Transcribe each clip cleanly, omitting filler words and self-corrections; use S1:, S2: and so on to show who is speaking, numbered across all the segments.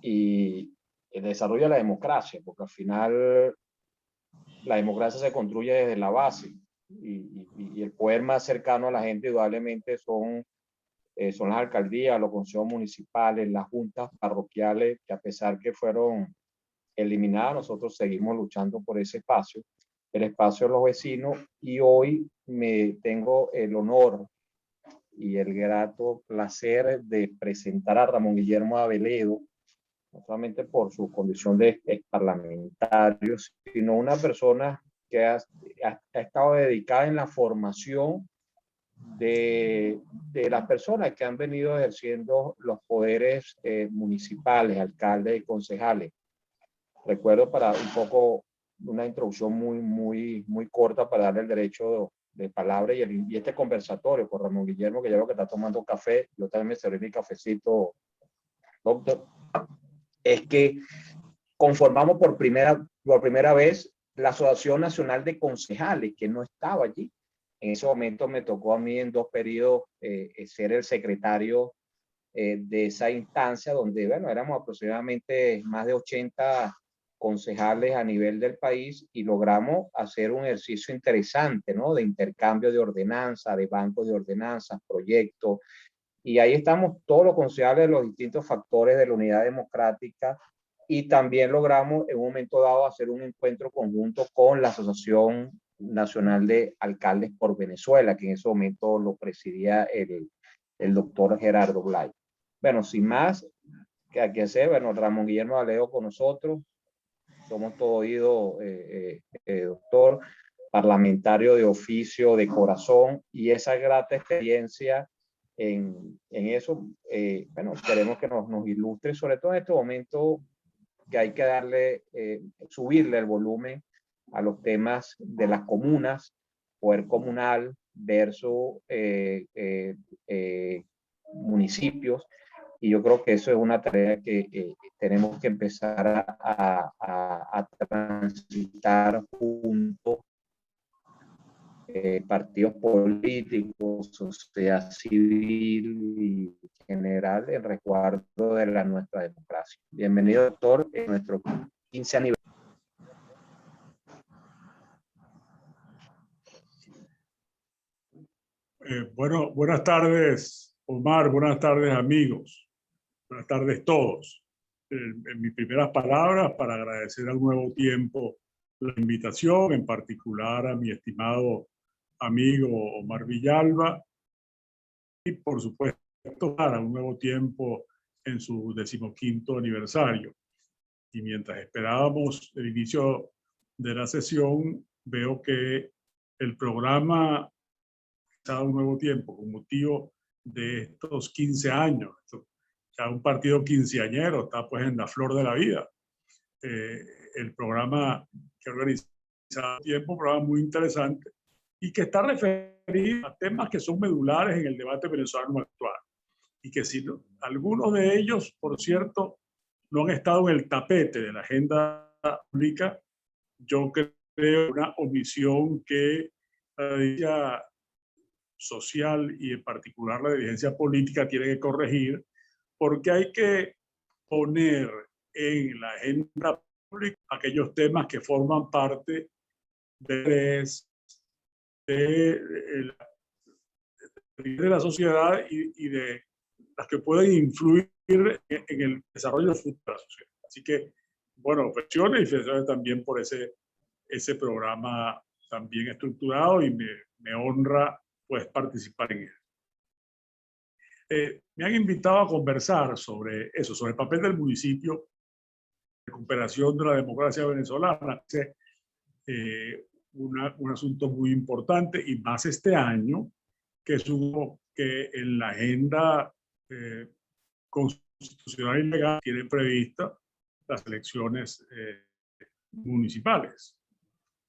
S1: y el desarrollo de la democracia, porque al final la democracia se construye desde la base y el poder más cercano a la gente indudablemente son las alcaldías, los consejos municipales, las juntas parroquiales, que a pesar que fueron eliminadas, nosotros seguimos luchando por ese espacio, el espacio de los vecinos, y hoy me tengo el honor y el grato placer de presentar a Ramón Guillermo Aveledo, no solamente por su condición de parlamentario, sino una persona que ha estado dedicada en la formación de las personas que han venido ejerciendo los poderes municipales, alcaldes y concejales. Recuerdo, para un poco una introducción muy corta para darle el derecho de palabra y este conversatorio con Ramón Guillermo, que ya veo que está tomando café, yo también me serví mi cafecito, doctor, es que conformamos por primera vez la Asociación Nacional de Concejales, que no estaba allí. En ese momento me tocó a mí en 2 periodos ser el secretario de esa instancia, donde, bueno, éramos aproximadamente más de 80 concejales a nivel del país y logramos hacer un ejercicio interesante, ¿no? De intercambio de ordenanzas, de bancos de ordenanzas, proyectos. Y ahí estamos todos los concejales de los distintos factores de la unidad democrática, y también logramos en un momento dado hacer un encuentro conjunto con la Asociación Nacional de Alcaldes por Venezuela, que en ese momento lo presidía el doctor Gerardo Blay. Bueno, sin más que hay que hacer, bueno, Ramón Guillermo Aveledo con nosotros, somos todo oído, doctor, parlamentario de oficio, de corazón, y esa grata experiencia en eso, bueno, queremos que nos ilustre, sobre todo en este momento que hay que darle, subirle el volumen a los temas de las comunas, poder comunal versus municipios, y yo creo que eso es una tarea que tenemos que empezar a transitar juntos, partidos políticos, sociedad civil y general, en resguardo de nuestra democracia. Bienvenido, doctor, en nuestro 15 aniversario.
S2: Bueno, buenas tardes, Omar, buenas tardes, amigos, buenas tardes todos. En mis primeras palabras, para agradecer al Nuevo Tiempo la invitación, en particular a mi estimado amigo Omar Villalba, y por supuesto para un Nuevo Tiempo en su 15º aniversario. Y mientras esperábamos el inicio de la sesión, veo que el programa Un Nuevo Tiempo, con motivo de estos 15 años, ya un partido quinceañero, está pues en la flor de la vida. El programa que organiza Tiempo, un programa muy interesante y que está referido a temas que son medulares en el debate venezolano actual, y que si no, algunos de ellos, por cierto, no han estado en el tapete de la agenda pública, yo creo una omisión que la dirigencia social y en particular la dirigencia política tiene que corregir, porque hay que poner en la agenda pública aquellos temas que forman parte de la sociedad y de las que pueden influir en el desarrollo futuro de la sociedad. Así que, bueno, felicidades también por ese programa tan bien estructurado, y me honra pues participar en él. Me han invitado a conversar sobre eso, sobre el papel del municipio, recuperación de la democracia venezolana. Un asunto muy importante, y más este año, que es que en la agenda constitucional y legal tiene prevista las elecciones municipales.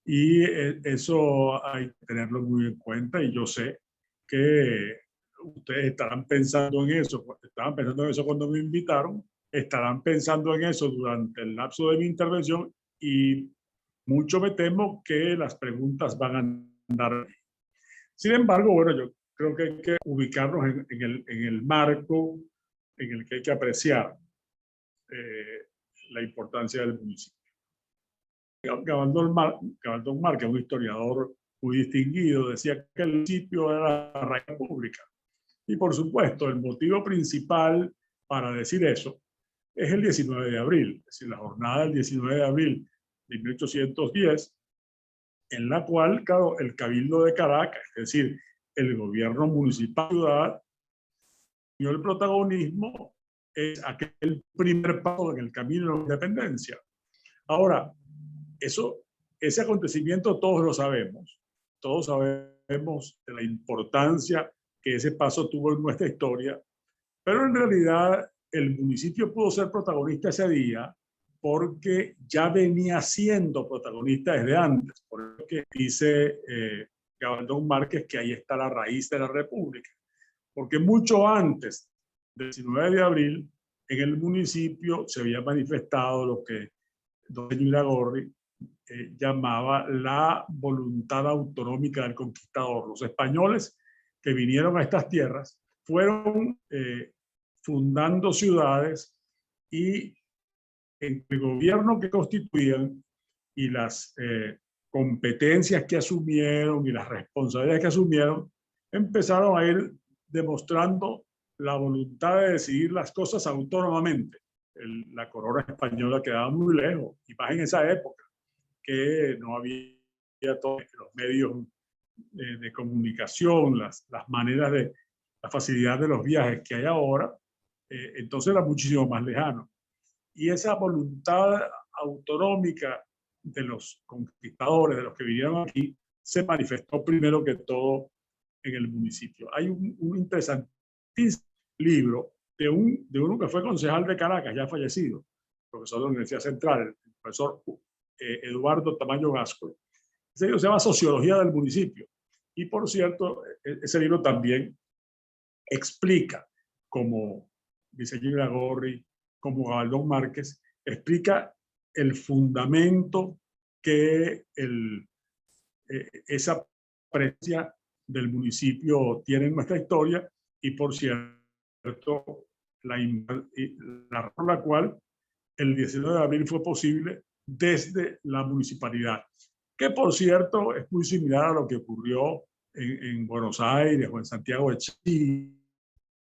S2: Y eso hay que tenerlo muy en cuenta, y yo sé que ustedes estarán pensando en eso, estaban pensando en eso cuando me invitaron, estarán pensando en eso durante el lapso de mi intervención, y mucho me temo que las preguntas van a andar. Sin embargo, bueno, yo creo que hay que ubicarnos en el marco en el que hay que apreciar. la importancia del municipio. Gabaldón Márquez, un historiador muy distinguido, decía que el municipio era la raíz pública. Y por supuesto, el motivo principal para decir eso es el 19 de abril, es decir, la jornada del 19 de abril de 1810, en la cual, claro, el Cabildo de Caracas, es decir, el gobierno municipal de la ciudad, dio el protagonismo es aquel primer paso en el camino de la independencia. Ahora, ese acontecimiento todos lo sabemos. Todos sabemos de la importancia que ese paso tuvo en nuestra historia, pero en realidad el municipio pudo ser protagonista ese día porque ya venía siendo protagonista desde antes. Por eso que dice Gabaldón Márquez que ahí está la raíz de la República. Porque mucho antes del 19 de abril, en el municipio se había manifestado lo que don Iragorri llamaba la voluntad autonómica del conquistador. Los españoles que vinieron a estas tierras fueron fundando ciudades y en el gobierno que constituían y las competencias que asumieron y las responsabilidades que asumieron, empezaron a ir demostrando la voluntad de decidir las cosas autónomamente. La corona española quedaba muy lejos, y más en esa época, que no había todos los medios de comunicación, las maneras de la facilidad de los viajes que hay ahora, entonces era muchísimo más lejano. Y esa voluntad autonómica de los conquistadores, de los que vinieron aquí, se manifestó primero que todo en el municipio. Hay un interesantísimo libro de uno que fue concejal de Caracas, ya fallecido, profesor de la Universidad Central, el profesor Eduardo Tamayo Gasco. Ese libro se llama Sociología del Municipio. Y por cierto, ese libro también explica, como dice Iragorri, como Gabaldón Márquez, explica el fundamento que esa presencia del municipio tiene en nuestra historia y, por cierto, la razón por la cual el 19 de abril fue posible desde la municipalidad, que por cierto es muy similar a lo que ocurrió en Buenos Aires o en Santiago de Chile,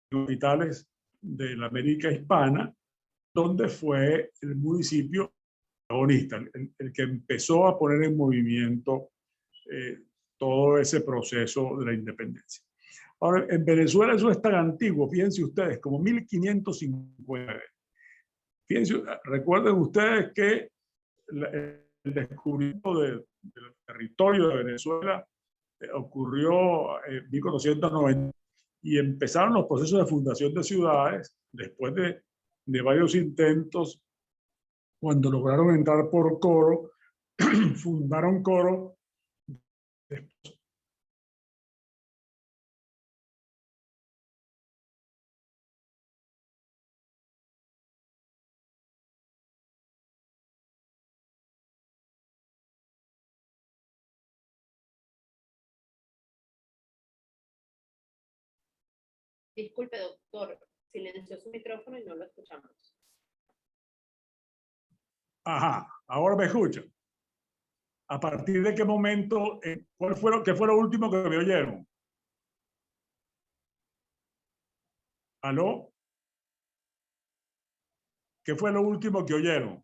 S2: capitales de la América Hispana, donde fue el municipio protagonista, el que empezó a poner en movimiento todo ese proceso de la independencia. Ahora, en Venezuela eso es tan antiguo, fíjense ustedes, como 1559. Fíjense, recuerden ustedes que el descubrimiento del territorio de Venezuela ocurrió en 1490 y empezaron los procesos de fundación de ciudades después de varios intentos. Cuando lograron entrar por Coro, fundaron Coro.
S3: Disculpe, doctor, silenció su micrófono y no lo escuchamos.
S2: Ajá, ahora me escuchan. ¿A partir de qué momento, qué fue lo último que me oyeron? ¿Aló? ¿Qué fue lo último que oyeron?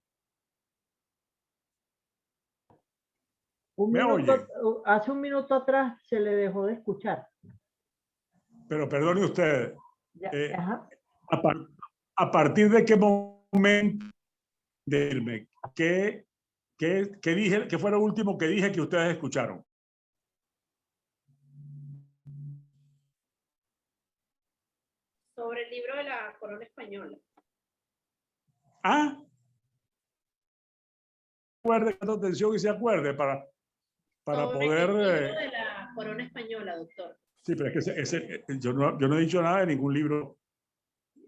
S4: Hace un minuto atrás se le dejó de escuchar.
S2: Pero perdone usted.
S4: Ajá.
S2: ¿A partir de qué momento ¿qué dije? ¿Qué fue lo último que dije que ustedes escucharon?
S3: Sobre el libro de la corona española.
S2: Ah, acuerde, atención y se acuerde para
S3: sobre
S2: poder.
S3: El libro de la corona española, doctor.
S2: Sí, pero es que yo no he dicho nada de ningún libro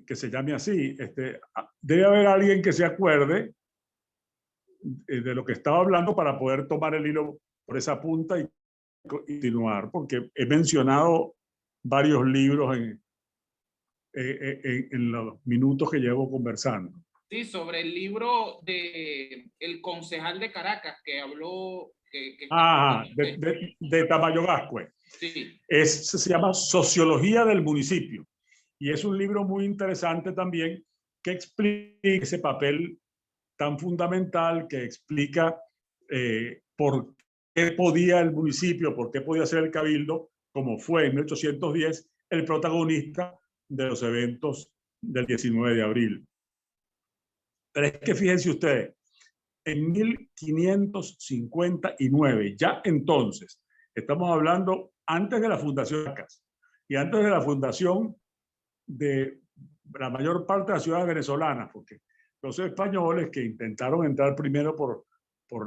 S2: que se llame así. Debe haber alguien que se acuerde de lo que estaba hablando para poder tomar el hilo por esa punta y continuar, porque he mencionado varios libros en los minutos que llevo conversando.
S5: Sí, sobre el libro de El concejal de Caracas que habló.
S2: De Tamayo Gascue.
S5: Sí.
S2: Se llama Sociología del Municipio. Y es un libro muy interesante también que explica ese papel tan fundamental, que explica por qué podía el municipio, por qué podía ser el cabildo, como fue en 1810, el protagonista de los eventos del 19 de abril. Pero es que fíjense ustedes, en 1559, ya entonces, estamos hablando antes de la fundación de Caracas y antes de la fundación de la mayor parte de las ciudades venezolanas, porque los españoles que intentaron entrar primero por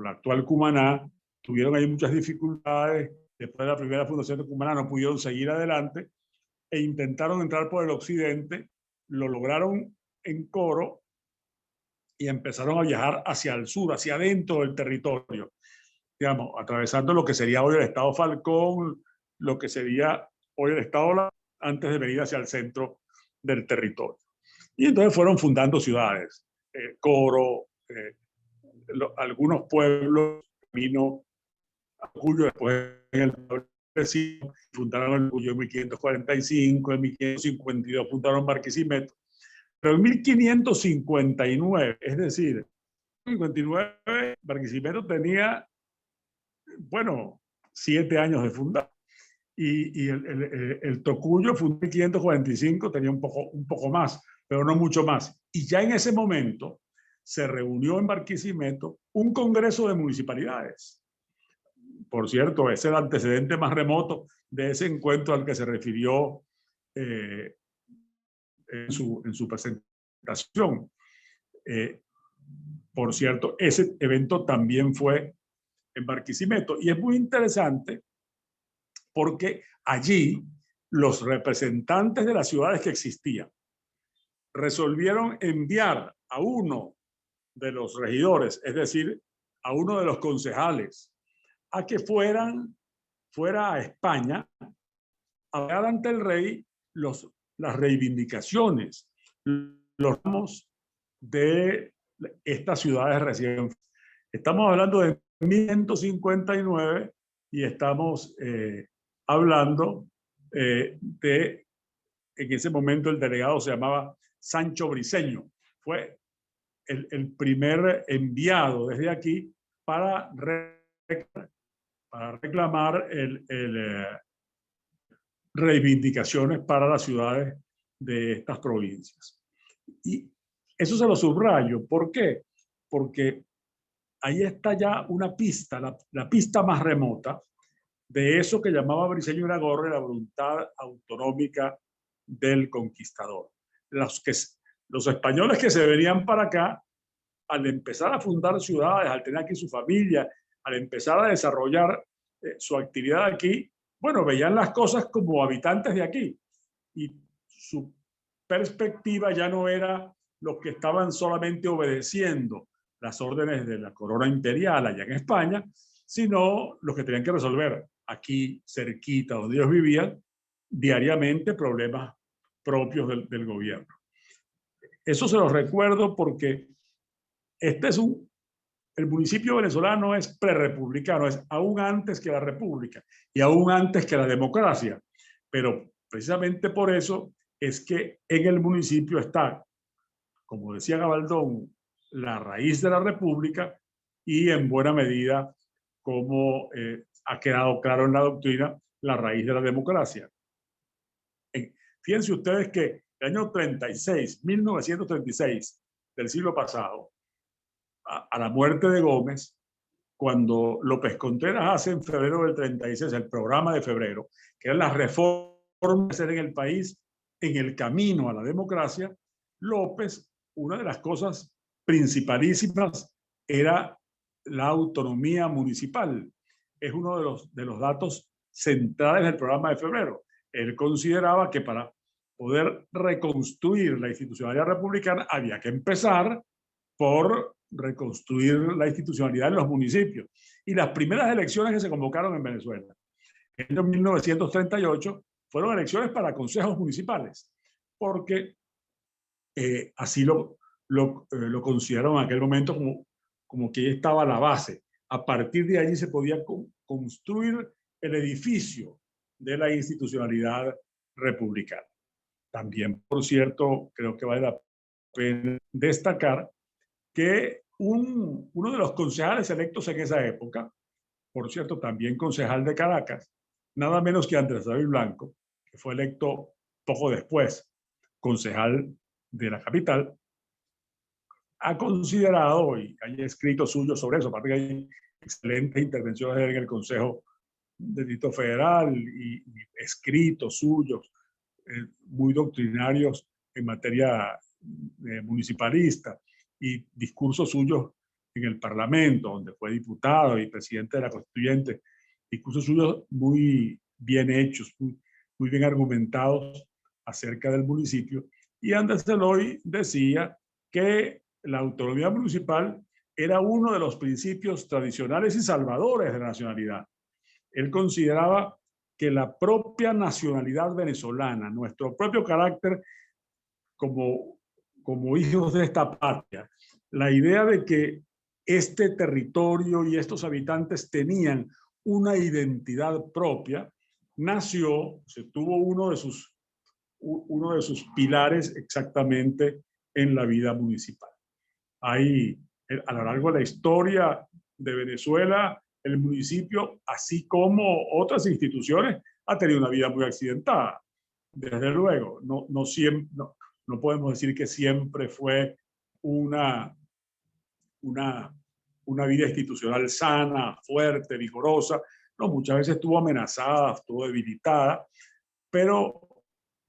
S2: la actual Cumaná, tuvieron ahí muchas dificultades, después de la primera fundación de Cumaná no pudieron seguir adelante e intentaron entrar por el occidente, lo lograron en Coro y empezaron a viajar hacia el sur, hacia adentro del territorio, digamos, atravesando lo que sería hoy el estado Falcón, lo que sería hoy el estado La, antes de venir hacia el centro del territorio. Y entonces fueron fundando ciudades, Coro, algunos pueblos, vino a Cuyo después en el fundaron el Cuyo en 1545, en 1552 fundaron Barquisimeto. Pero en 1559, es decir, en 59, Barquisimeto tenía, bueno, 7 años de fundar. Y el Tocuyo fundó en 1545, tenía un poco más, pero no mucho más. Y ya en ese momento se reunió en Barquisimeto un congreso de municipalidades. Por cierto, es el antecedente más remoto de ese encuentro al que se refirió en su presentación. Por cierto, ese evento también fue en Barquisimeto. Y es muy interesante porque allí los representantes de las ciudades que existían resolvieron enviar a uno de los regidores, es decir, a uno de los concejales, a que fuera a España a ver ante el rey las reivindicaciones, los ramos de estas ciudades recién. Estamos hablando de 1159 y estamos hablando de, en ese momento el delegado se llamaba Sancho Briceño. Fue el primer enviado desde aquí para reclamar reivindicaciones para las ciudades de estas provincias. Y eso se lo subrayo. ¿Por qué? Porque ahí está ya una pista, la pista más remota de eso que llamaba Briceño Iragorri la voluntad autonómica del conquistador. Los españoles que se venían para acá, al empezar a fundar ciudades, al tener aquí su familia, al empezar a desarrollar su actividad aquí, bueno, veían las cosas como habitantes de aquí. Y su perspectiva ya no era los que estaban solamente obedeciendo las órdenes de la corona imperial allá en España, sino los que tenían que resolver aquí cerquita donde ellos vivían diariamente problemas propios del gobierno. Eso se los recuerdo porque el municipio venezolano es prerepublicano, es aún antes que la república y aún antes que la democracia. Pero precisamente por eso es que en el municipio está, como decía Gabaldón, la raíz de la república y en buena medida, como ha quedado claro en la doctrina, la raíz de la democracia. Fíjense ustedes que el año 1936 del siglo pasado, a la muerte de Gómez, cuando López Contreras hace en febrero del 36 el programa de febrero, que eran las reformas en el país en el camino a la democracia, López, una de las cosas principalísimas era la autonomía municipal. Es uno de los datos centrales del programa de febrero. Él consideraba que para poder reconstruir la institucionalidad republicana había que empezar por reconstruir la institucionalidad en los municipios. Y las primeras elecciones que se convocaron en Venezuela en 1938 fueron elecciones para consejos municipales, porque así lo lo consideraron en aquel momento como que estaba la base. A partir de allí se podía construir el edificio de la institucionalidad republicana. También, por cierto, creo que vale la pena destacar que uno de los concejales electos en esa época, por cierto, también concejal de Caracas, nada menos que Andrés David Blanco, que fue electo poco después concejal de la capital, ha considerado, y hay escritos suyos sobre eso, aparte que hay excelentes intervenciones en el Consejo del Distrito Federal y escritos suyos muy doctrinarios en materia municipalista y discursos suyos en el Parlamento, donde fue diputado y presidente de la Constituyente, discursos suyos muy bien hechos, muy bien argumentados acerca del municipio. Y Andrés Eloy decía que la autonomía municipal era uno de los principios tradicionales y salvadores de la nacionalidad. Él consideraba que la propia nacionalidad venezolana, nuestro propio carácter como hijos de esta patria, la idea de que este territorio y estos habitantes tenían una identidad propia, se tuvo uno de sus pilares exactamente en la vida municipal. Ahí, a lo largo de la historia de Venezuela, el municipio, así como otras instituciones, ha tenido una vida muy accidentada. Desde luego, no podemos decir que siempre fue una vida institucional sana, fuerte, vigorosa. No, muchas veces estuvo amenazada, estuvo debilitada, pero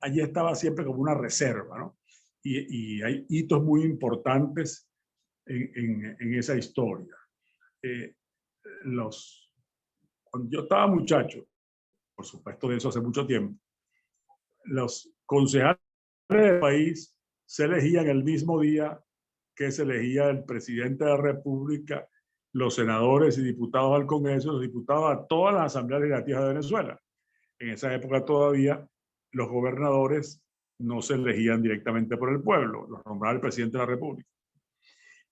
S2: allí estaba siempre como una reserva, ¿no? Y hay hitos muy importantes en esa historia. Cuando yo estaba muchacho, por supuesto de eso hace mucho tiempo, los concejales del país se elegían el mismo día que se elegía el presidente de la República, los senadores y diputados al Congreso, los diputados a todas las asambleas legislativas de Venezuela. En esa época todavía los gobernadores no se elegían directamente por el pueblo, los nombraba el presidente de la República.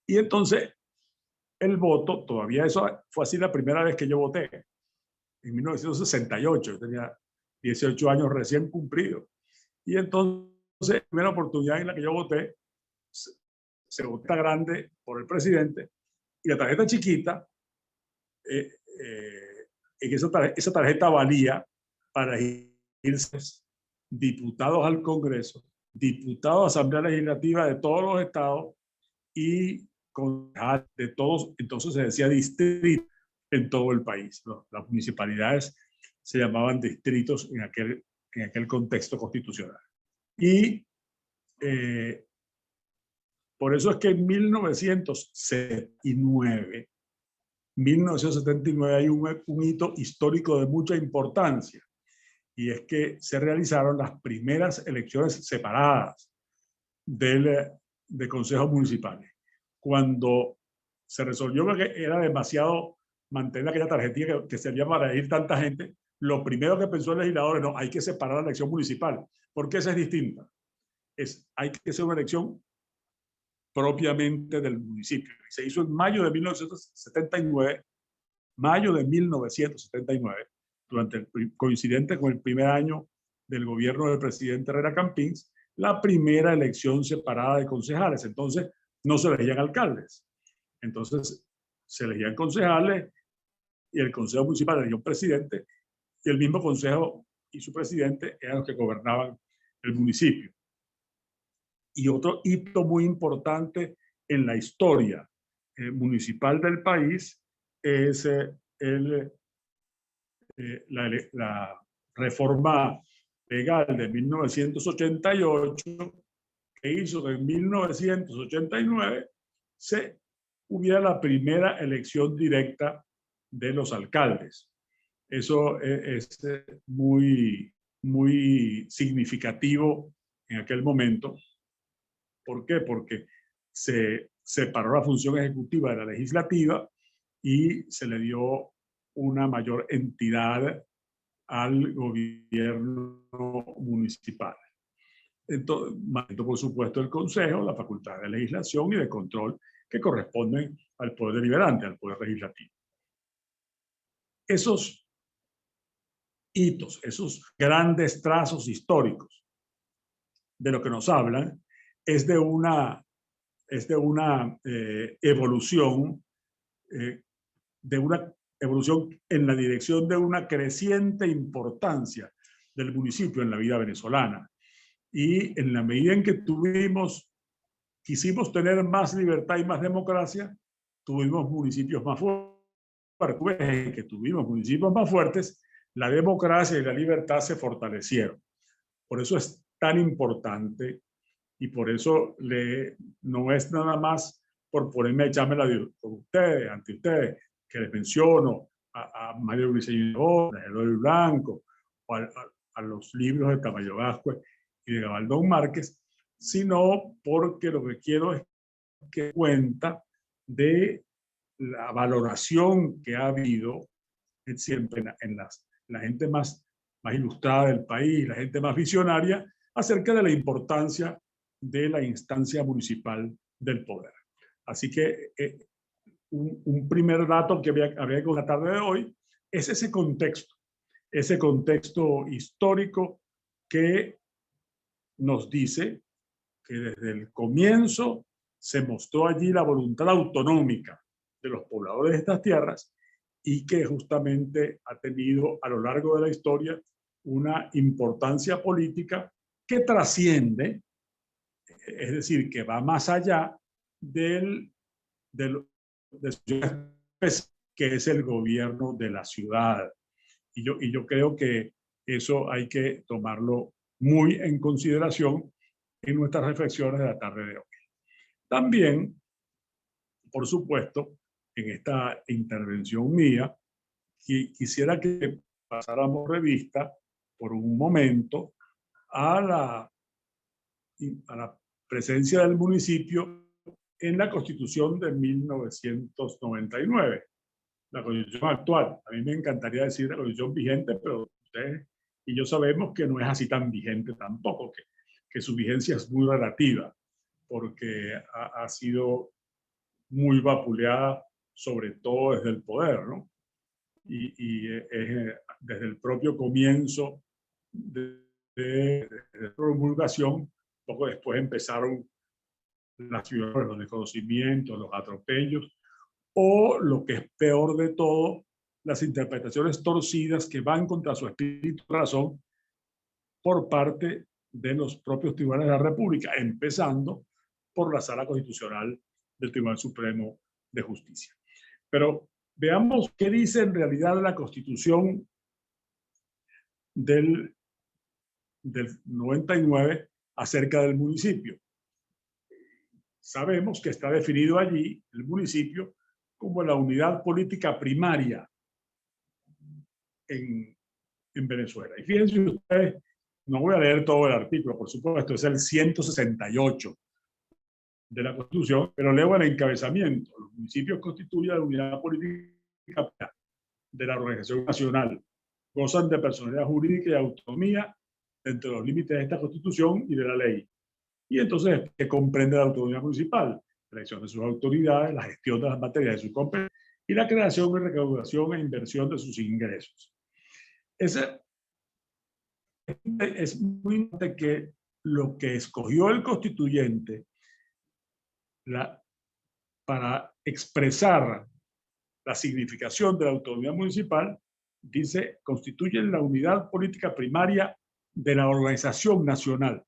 S2: Y entonces el voto, todavía eso fue así la primera vez que yo voté, en 1968, yo tenía 18 años recién cumplidos. Y entonces, la primera oportunidad en la que yo voté, se vota grande por el presidente y la tarjeta chiquita, esa tarjeta valía para irse diputados al Congreso, diputados a Asamblea Legislativa de todos los estados y concejales de todos, entonces se decía distrito en todo el país. Las municipalidades se llamaban distritos en aquel contexto constitucional. Y por eso es que en 1979 hay un hito histórico de mucha importancia, y es que se realizaron las primeras elecciones separadas de consejos municipales. Cuando se resolvió que era demasiado mantener aquella tarjetilla que servía para elegir tanta gente, lo primero que pensó el legislador es: no, hay que separar la elección municipal, porque esa es distinta. Hay que hacer una elección propiamente del municipio. Se hizo en mayo de 1979, coincidente con el primer año del gobierno del presidente Herrera Campins, la primera elección separada de concejales. Entonces, no se elegían alcaldes. Entonces, se elegían concejales y el consejo municipal elegía un presidente, y el mismo consejo y su presidente eran los que gobernaban el municipio. Y otro hito muy importante en la historia municipal del país es la reforma legal de 1988, que hizo que en 1989 se hubiera la primera elección directa de los alcaldes. Eso es muy, muy significativo en aquel momento. ¿Por qué? Porque se separó la función ejecutiva de la legislativa y se le dio una mayor entidad al gobierno municipal. Entonces, por supuesto, el Consejo, la facultad de legislación y de control que corresponden al poder deliberante, al poder legislativo. Esos hitos, esos grandes trazos históricos de lo que nos hablan es de una evolución, en la dirección de una creciente importancia del municipio en la vida venezolana. Y en la medida en que quisimos tener más libertad y más democracia, tuvimos municipios más fuertes. En que tuvimos municipios más fuertes, la democracia y la libertad se fortalecieron. Por eso es tan importante y por eso no es nada más por ponerme a echarme ante ustedes, que les menciono a Mario Briceño, a Eloy Blanco, o a los libros de Tamayo Vázquez y de Gabaldón Márquez, sino porque lo que quiero es que cuenta de la valoración que ha habido siempre en la gente más ilustrada del país, la gente más visionaria, acerca de la importancia de la instancia municipal del poder. Así que un primer dato que habría que contar de hoy es ese contexto histórico que nos dice que desde el comienzo se mostró allí la voluntad autonómica de los pobladores de estas tierras y que justamente ha tenido a lo largo de la historia una importancia política que trasciende, es decir, que va más allá de que es el gobierno de la ciudad. Y yo creo que eso hay que tomarlo muy en consideración en nuestras reflexiones de la tarde de hoy. También, por supuesto, en esta intervención mía, quisiera que pasáramos revista por un momento a la presencia del municipio en la Constitución de 1999, la Constitución actual. A mí me encantaría decir la Constitución vigente, pero ustedes y yo sabemos que no es así tan vigente tampoco, que su vigencia es muy relativa, porque ha sido muy vapuleada, sobre todo desde el poder, ¿no? Y desde el propio comienzo de promulgación, poco después empezaron las ciudades, los desconocimientos, los atropellos, o lo que es peor de todo, las interpretaciones torcidas que van contra su espíritu y razón por parte de los propios tribunales de la República, empezando por la Sala Constitucional del Tribunal Supremo de Justicia. Pero veamos qué dice en realidad la Constitución del 99 acerca del municipio. Sabemos que está definido allí el municipio como la unidad política primaria en Venezuela. Y fíjense ustedes, no voy a leer todo el artículo, por supuesto, es el 168 de la Constitución, pero leo el encabezamiento. Los municipios constituyen la unidad política de la organización nacional. Gozan de personalidad jurídica y autonomía dentro de los límites de esta Constitución y de la ley. Y entonces, ¿qué comprende la autonomía municipal? La elección de sus autoridades, la gestión de las materias de su competencia y la creación y recaudación e inversión de sus ingresos. Es muy importante que lo que escogió el constituyente para expresar la significación de la autonomía municipal, dice, constituyen la unidad política primaria de la organización nacional.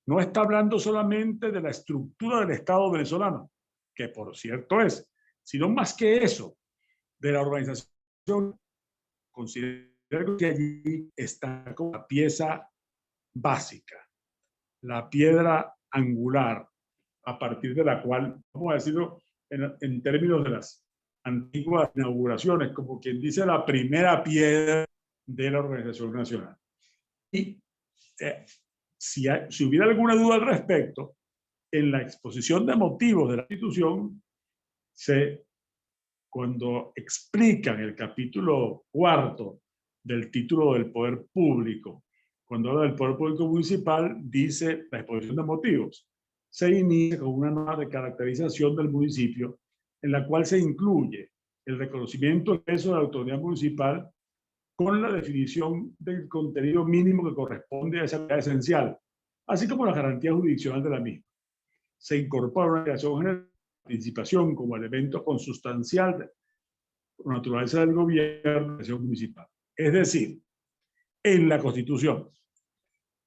S2: No está hablando solamente de la estructura del Estado venezolano, que por cierto es, sino más que eso, de la organización. Considero que allí está como la pieza básica, la piedra angular, a partir de la cual, vamos a decirlo en términos de las antiguas inauguraciones, como quien dice, la primera piedra de la organización nacional. Y si hubiera alguna duda al respecto, en la exposición de motivos de la Constitución, cuando explican el capítulo 4 del título del poder público, cuando habla del poder público municipal, dice la exposición de motivos. Se inicia con una norma de caracterización del municipio en la cual se incluye el reconocimiento del peso de la autonomía municipal con la definición del contenido mínimo que corresponde a esa actividad esencial, así como la garantía jurisdiccional de la misma. Se incorpora una creación general de participación como elemento consustancial de la naturaleza del gobierno de la acción municipal. Es decir, en la Constitución,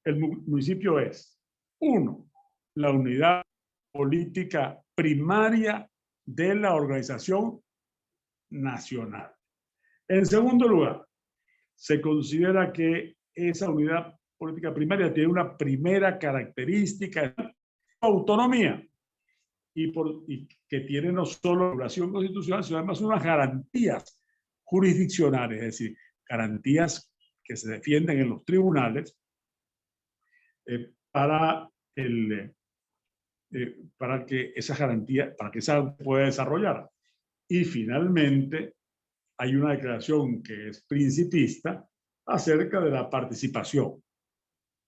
S2: el municipio es, 1, la unidad política primaria de la organización nacional. En segundo lugar, se considera que esa unidad política primaria tiene una primera característica, autonomía, y que tiene no solo regulación constitucional, sino además unas garantías jurisdiccionales, es decir, garantías que se defienden en los tribunales para que esa garantía pueda desarrollar. Y finalmente, hay una declaración que es principista acerca de la participación.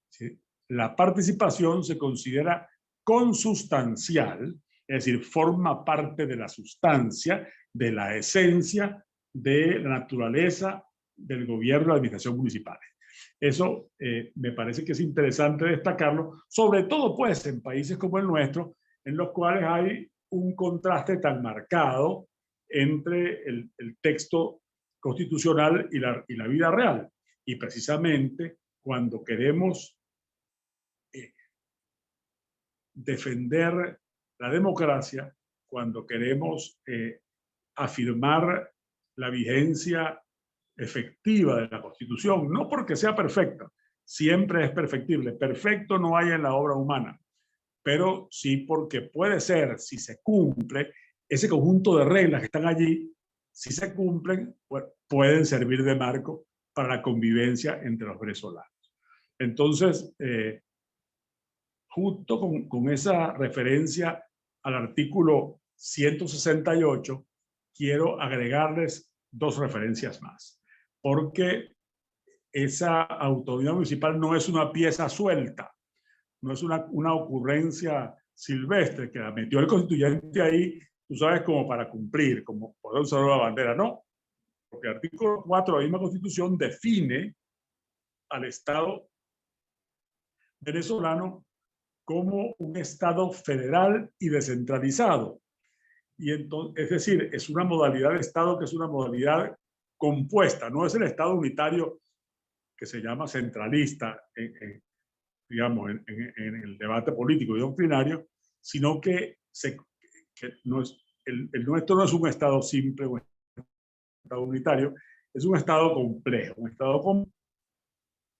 S2: ¿Sí? La participación se considera consustancial, es decir, forma parte de la sustancia, de la esencia, de la naturaleza del gobierno y la administración municipales. Eso me parece que es interesante destacarlo, sobre todo pues en países como el nuestro, en los cuales hay un contraste tan marcado entre el texto constitucional y la vida real. Y precisamente cuando queremos defender la democracia, cuando queremos afirmar la vigencia efectiva de la Constitución, no porque sea perfecta, siempre es perfectible, perfecto no hay en la obra humana, pero sí porque puede ser, si se cumple, ese conjunto de reglas que están allí, si se cumplen, pues, pueden servir de marco para la convivencia entre los venezolanos. Entonces, justo con esa referencia al artículo 168, quiero agregarles 2 referencias más, porque esa autonomía municipal no es una pieza suelta, no es una ocurrencia silvestre que la metió el constituyente ahí, tú sabes, como para cumplir, como poder usar la bandera, no. Porque el artículo 4 de la misma Constitución define al Estado venezolano como un Estado federal y descentralizado. Y entonces, es decir, es una modalidad de Estado que es una modalidad compuesta, no es el Estado unitario que se llama centralista, digamos, en el debate político y doctrinario, sino que no es, el nuestro no es un Estado simple, un Estado unitario, es un Estado complejo,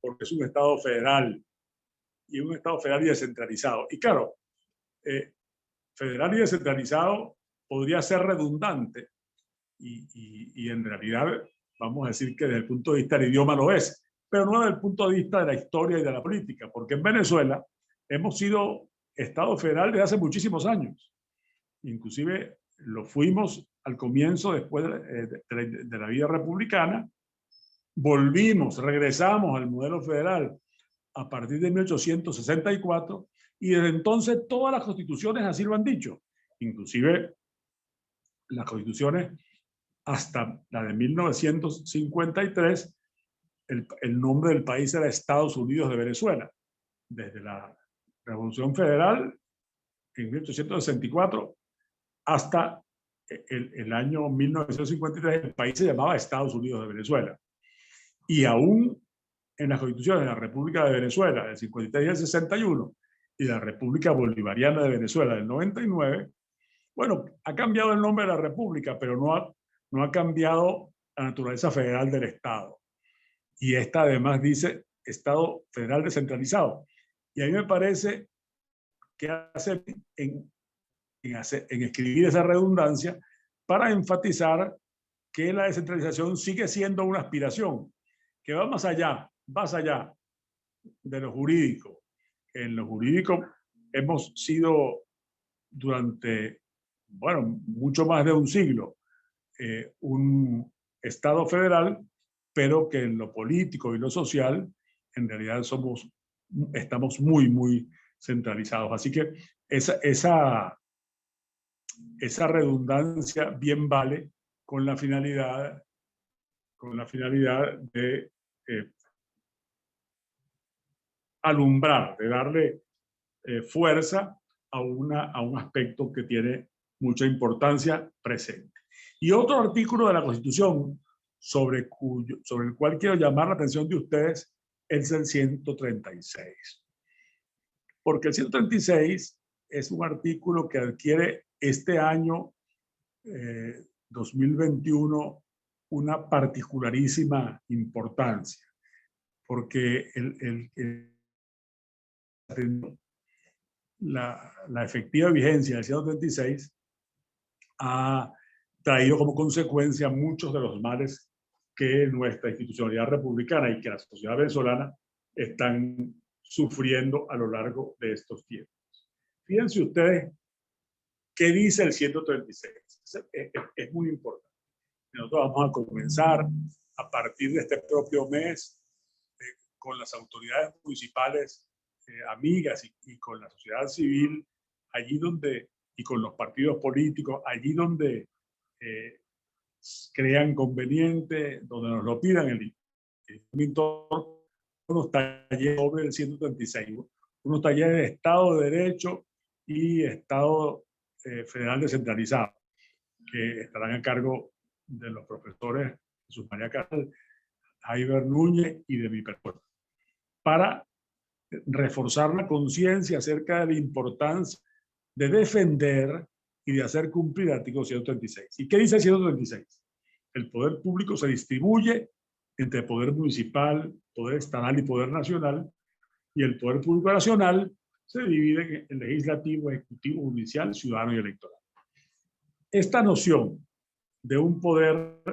S2: porque es un Estado federal, y un Estado federal y descentralizado. Y claro, federal y descentralizado podría ser redundante, y en realidad vamos a decir que desde el punto de vista del idioma lo es, pero no desde el punto de vista de la historia y de la política, porque en Venezuela hemos sido Estado federal desde hace muchísimos años. Inclusive lo fuimos al comienzo, después de la vida republicana, regresamos al modelo federal a partir de 1864, y desde entonces todas las constituciones así lo han dicho, inclusive las constituciones hasta la de 1953, el nombre del país era Estados Unidos de Venezuela. Desde la Revolución Federal en 1864 hasta el año 1953, el país se llamaba Estados Unidos de Venezuela. Y aún en las constituciones de la República de Venezuela del 53 y el 61 y la República Bolivariana de Venezuela del 99, bueno, ha cambiado el nombre de la República, pero no ha cambiado la naturaleza federal del Estado. Y esta además dice Estado federal descentralizado. Y a mí me parece que hace en escribir esa redundancia para enfatizar que la descentralización sigue siendo una aspiración que va más allá de lo jurídico. En lo jurídico hemos sido durante, bueno, mucho más de un siglo, un Estado federal, pero que en lo político y lo social en realidad estamos muy centralizados. Así que esa redundancia bien vale con la finalidad de alumbrar, de darle fuerza a un aspecto que tiene mucha importancia presente. Y otro artículo de la Constitución sobre el cual quiero llamar la atención de ustedes es el 136. Porque el 136 es un artículo que adquiere este año 2021 una particularísima importancia, porque la efectiva vigencia del 136 ha traído como consecuencia muchos de los males que nuestra institucionalidad republicana y que la sociedad venezolana están sufriendo a lo largo de estos tiempos. Fíjense ustedes qué dice el 136. Es muy importante. Nosotros vamos a comenzar a partir de este propio mes con las autoridades municipales amigas y con la sociedad civil, allí donde, y con los partidos políticos, allí donde crean conveniente, donde nos lo pidan, unos talleres sobre el 136, unos talleres de Estado de Derecho y Estado Federal Descentralizado, que estarán a cargo de los profesores Jesús María Casal, Jaiber Núñez y de mi persona, para reforzar la conciencia acerca de la importancia de defender y de hacer cumplir el artículo 136. ¿Y qué dice el 136? El poder público se distribuye entre poder municipal, poder estatal y poder nacional, y el poder público nacional se divide en legislativo, ejecutivo, judicial, ciudadano y electoral. Esta noción de un poder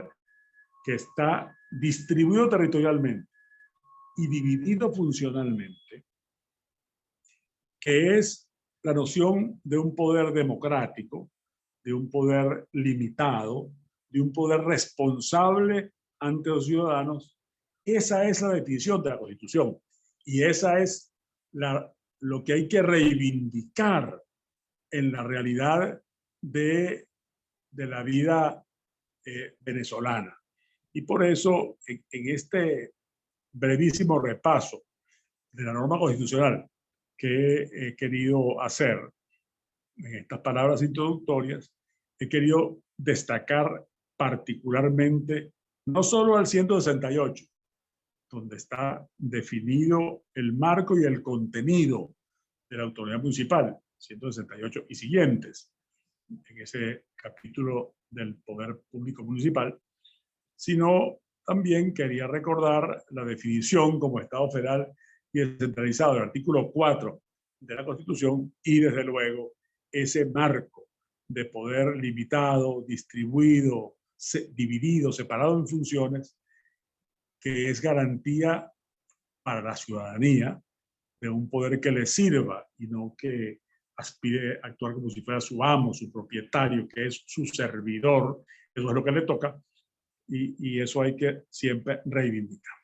S2: que está distribuido territorialmente y dividido funcionalmente, que es la noción de un poder democrático, de un poder limitado, de un poder responsable ante los ciudadanos. Esa es la definición de la Constitución y esa es lo que hay que reivindicar en la realidad de la vida venezolana. Y por eso, en este brevísimo repaso de la norma constitucional que he querido hacer, en estas palabras introductorias, he querido destacar particularmente no solo al 168, donde está definido el marco y el contenido de la autonomía municipal, 168 y siguientes, en ese capítulo del poder público municipal, sino también quería recordar la definición como Estado federal y descentralizado del artículo 4 de la Constitución y, desde luego, ese marco de poder limitado, distribuido, dividido, separado en funciones, que es garantía para la ciudadanía de un poder que le sirva y no que aspire a actuar como si fuera su amo, su propietario, que es su servidor. Eso es lo que le toca y eso hay que siempre reivindicar.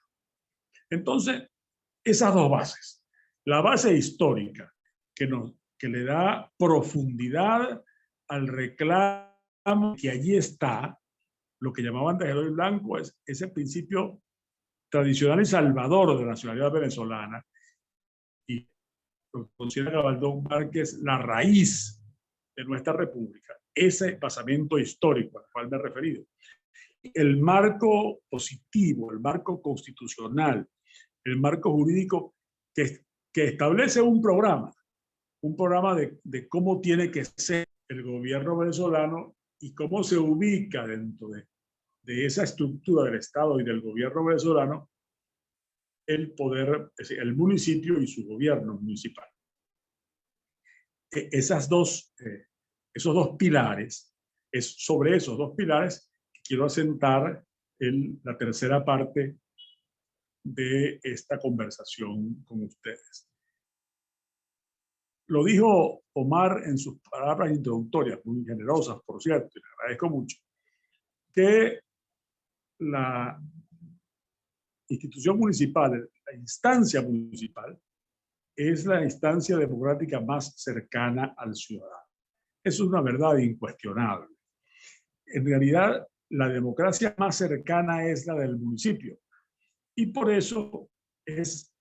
S2: Entonces, esas dos bases. La base histórica que le da profundidad al reclamo, que allí está, lo que llamaban tejedor y blanco, es ese principio tradicional y salvador de la nacionalidad venezolana, y lo que considera Gabaldón Márquez la raíz de nuestra república, ese basamento histórico al cual me he referido. El marco positivo, el marco constitucional, el marco jurídico que establece un programa de cómo tiene que ser el gobierno venezolano y cómo se ubica dentro de esa estructura del Estado y del gobierno venezolano el poder, es decir, el municipio y su gobierno municipal. Esos dos pilares, es sobre esos dos pilares que quiero asentar la tercera parte de esta conversación con ustedes. Lo dijo Omar en sus palabras introductorias, muy generosas, por cierto, y le agradezco mucho, que la institución municipal, la instancia municipal, es la instancia democrática más cercana al ciudadano. Eso es una verdad incuestionable. En realidad, la democracia más cercana es la del municipio. Y por eso es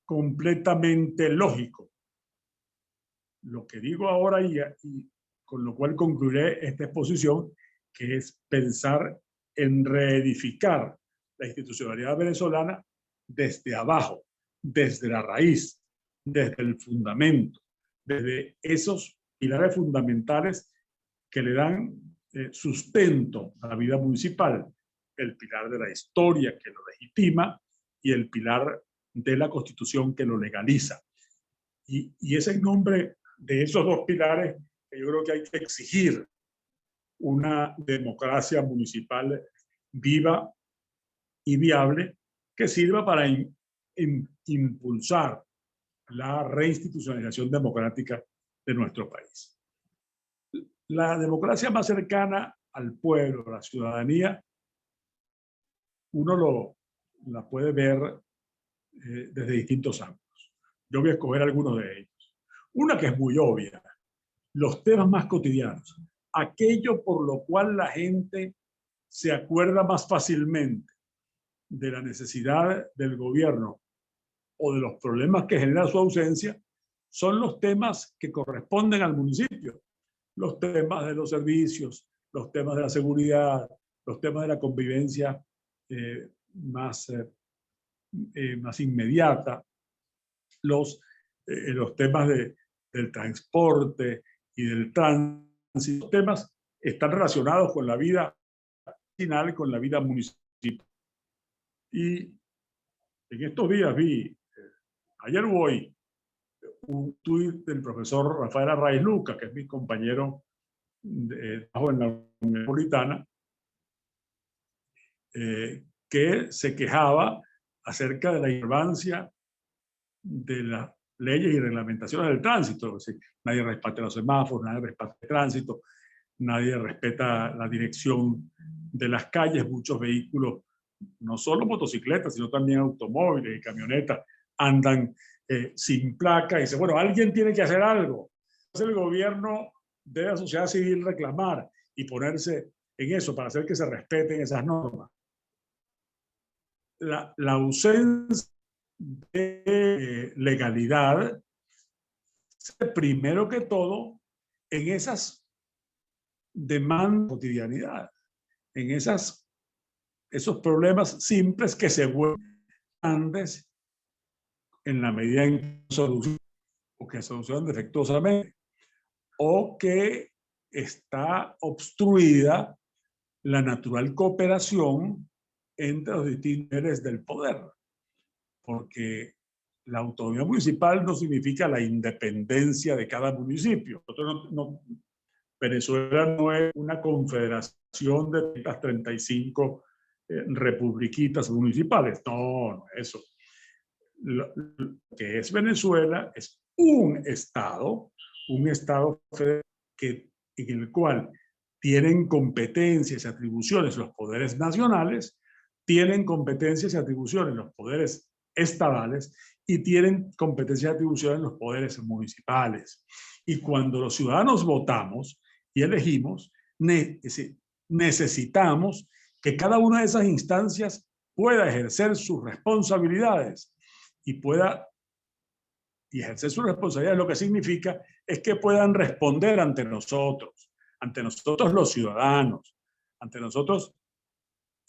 S2: completamente lógico lo que digo ahora y con lo cual concluiré esta exposición, que es pensar en reedificar la institucionalidad venezolana desde abajo, desde la raíz, desde el fundamento, desde esos pilares fundamentales que le dan sustento a la vida municipal, el pilar de la historia que lo legitima y el pilar de la Constitución que lo legaliza. Y es en nombre de esos dos pilares que yo creo que hay que exigir una democracia municipal viva y viable que sirva para impulsar la reinstitucionalización democrática de nuestro país. La democracia más cercana al pueblo, a la ciudadanía, uno la puede ver desde distintos ángulos. Yo voy a escoger algunos de ellos. Una que es muy obvia, los temas más cotidianos, aquello por lo cual la gente se acuerda más fácilmente de la necesidad del gobierno o de los problemas que genera su ausencia, son los temas que corresponden al municipio. Los temas de los servicios, los temas de la seguridad, los temas de la convivencia más inmediata, los temas del transporte y del tránsito. Los temas están relacionados con la vida final, con la vida municipal. Y en estos días vi, ayer o hoy, un tuit del profesor Rafael Arraiz Lucas, que es mi compañero de trabajo en la Universidad Metropolitana, que se quejaba acerca de la irrelevancia de las leyes y reglamentaciones del tránsito. Es decir, nadie respeta los semáforos, nadie respeta el tránsito, nadie respeta la dirección de las calles. Muchos vehículos, no solo motocicletas, sino también automóviles y camionetas, andan sin placa. Y dice, bueno, alguien tiene que hacer algo. Entonces el gobierno debe a la sociedad civil reclamar y ponerse en eso para hacer que se respeten esas normas. La ausencia de legalidad, primero que todo, en esas demandas de cotidianidad, en esos problemas simples que se vuelven grandes en la medida en que solucionan o que solucionan defectuosamente, o que está obstruida la natural cooperación entre los distintos niveles del poder. Porque la autonomía municipal no significa la independencia de cada municipio. Venezuela no es una confederación de 35 republiquitas municipales. No, eso. Lo que es Venezuela es un estado federal en el cual tienen competencias y atribuciones los poderes nacionales, tienen competencias y atribuciones los poderes estatales y tienen competencias y atribuciones los poderes municipales. Y cuando los ciudadanos votamos y elegimos, necesitamos que cada una de esas instancias pueda ejercer sus responsabilidades y ejercer sus responsabilidades, lo que significa es que puedan responder ante nosotros los ciudadanos, ante nosotros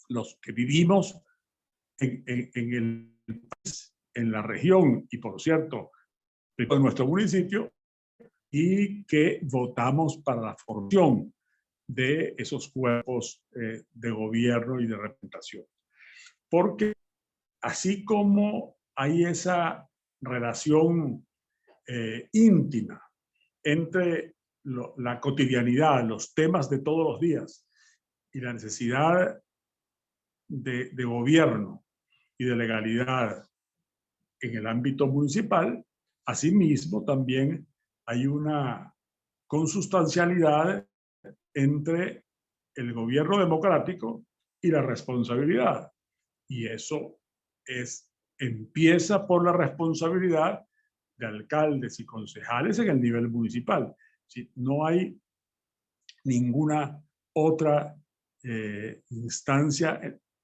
S2: los que vivimos en el país, en la región y, por cierto, en nuestro municipio, y que votamos para la formación de esos cuerpos de gobierno y de representación. Porque así como hay esa relación íntima entre la cotidianidad, los temas de todos los días y la necesidad de gobierno y de legalidad en el ámbito municipal, asimismo también hay una consustancialidad entre el gobierno democrático y la responsabilidad. Y eso empieza por la responsabilidad de alcaldes y concejales en el nivel municipal. ¿Sí? No hay ninguna otra instancia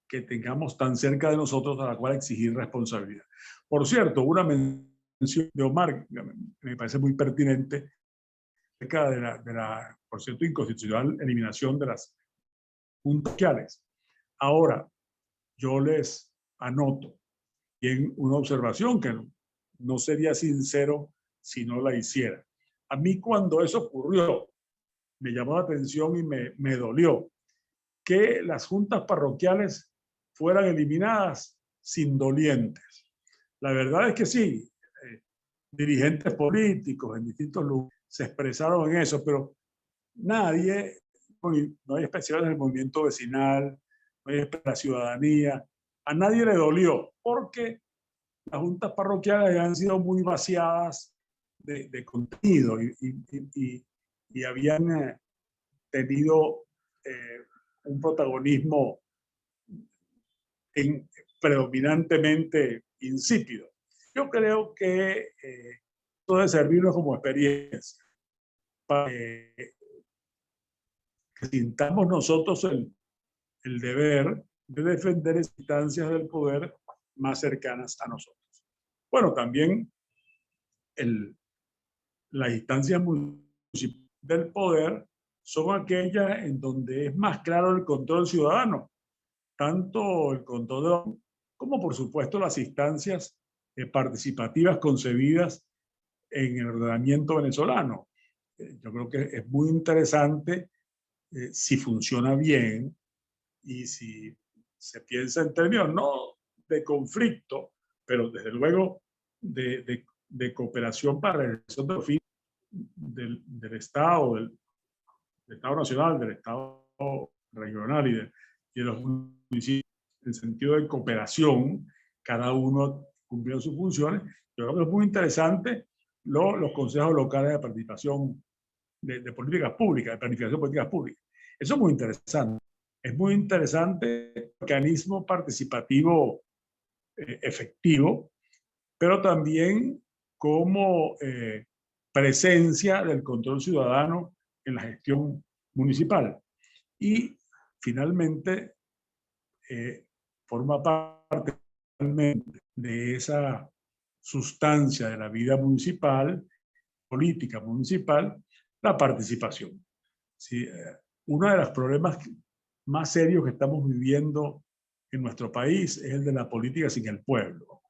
S2: que tengamos tan cerca de nosotros a la cual exigir responsabilidad. Por cierto, una mención de Omar que me parece muy pertinente acerca de la, por cierto, inconstitucional eliminación de las juntas parroquiales. Ahora, yo les anoto bien una observación que no sería sincero si no la hiciera. A mí cuando eso ocurrió, me llamó la atención y me dolió que las juntas parroquiales fueran eliminadas sin dolientes. La verdad es que sí, dirigentes políticos en distintos lugares se expresaron en eso, pero nadie, no hay especialistas del movimiento vecinal, no hay de la ciudadanía, a nadie le dolió, porque las juntas parroquiales han sido muy vaciadas de contenido y habían tenido un protagonismo predominantemente insípido. Yo creo que esto debe servirnos como experiencia para que sintamos nosotros el deber de defender instancias del poder más cercanas a nosotros. Bueno, también las instancias municipales del poder son aquellas en donde es más claro el control ciudadano, tanto el control como por supuesto las instancias participativas concebidas en el ordenamiento venezolano. Yo creo que es muy interesante si funciona bien y si se piensa en términos no de conflicto, pero desde luego de cooperación para el fin del Estado, del Estado Nacional, del Estado regional y de los municipios, en sentido de cooperación, cada uno cumpliendo sus funciones. Yo creo que es muy interesante los consejos locales de participación de políticas públicas, de planificación de políticas públicas. Eso es muy interesante. Es muy interesante el mecanismo participativo efectivo, pero también como presencia del control ciudadano en la gestión municipal. Y finalmente forma parte de esa sustancia de la vida municipal, política municipal, la participación. ¿Sí? Uno de los problemas más serios que estamos viviendo en nuestro país es el de la política sin el pueblo.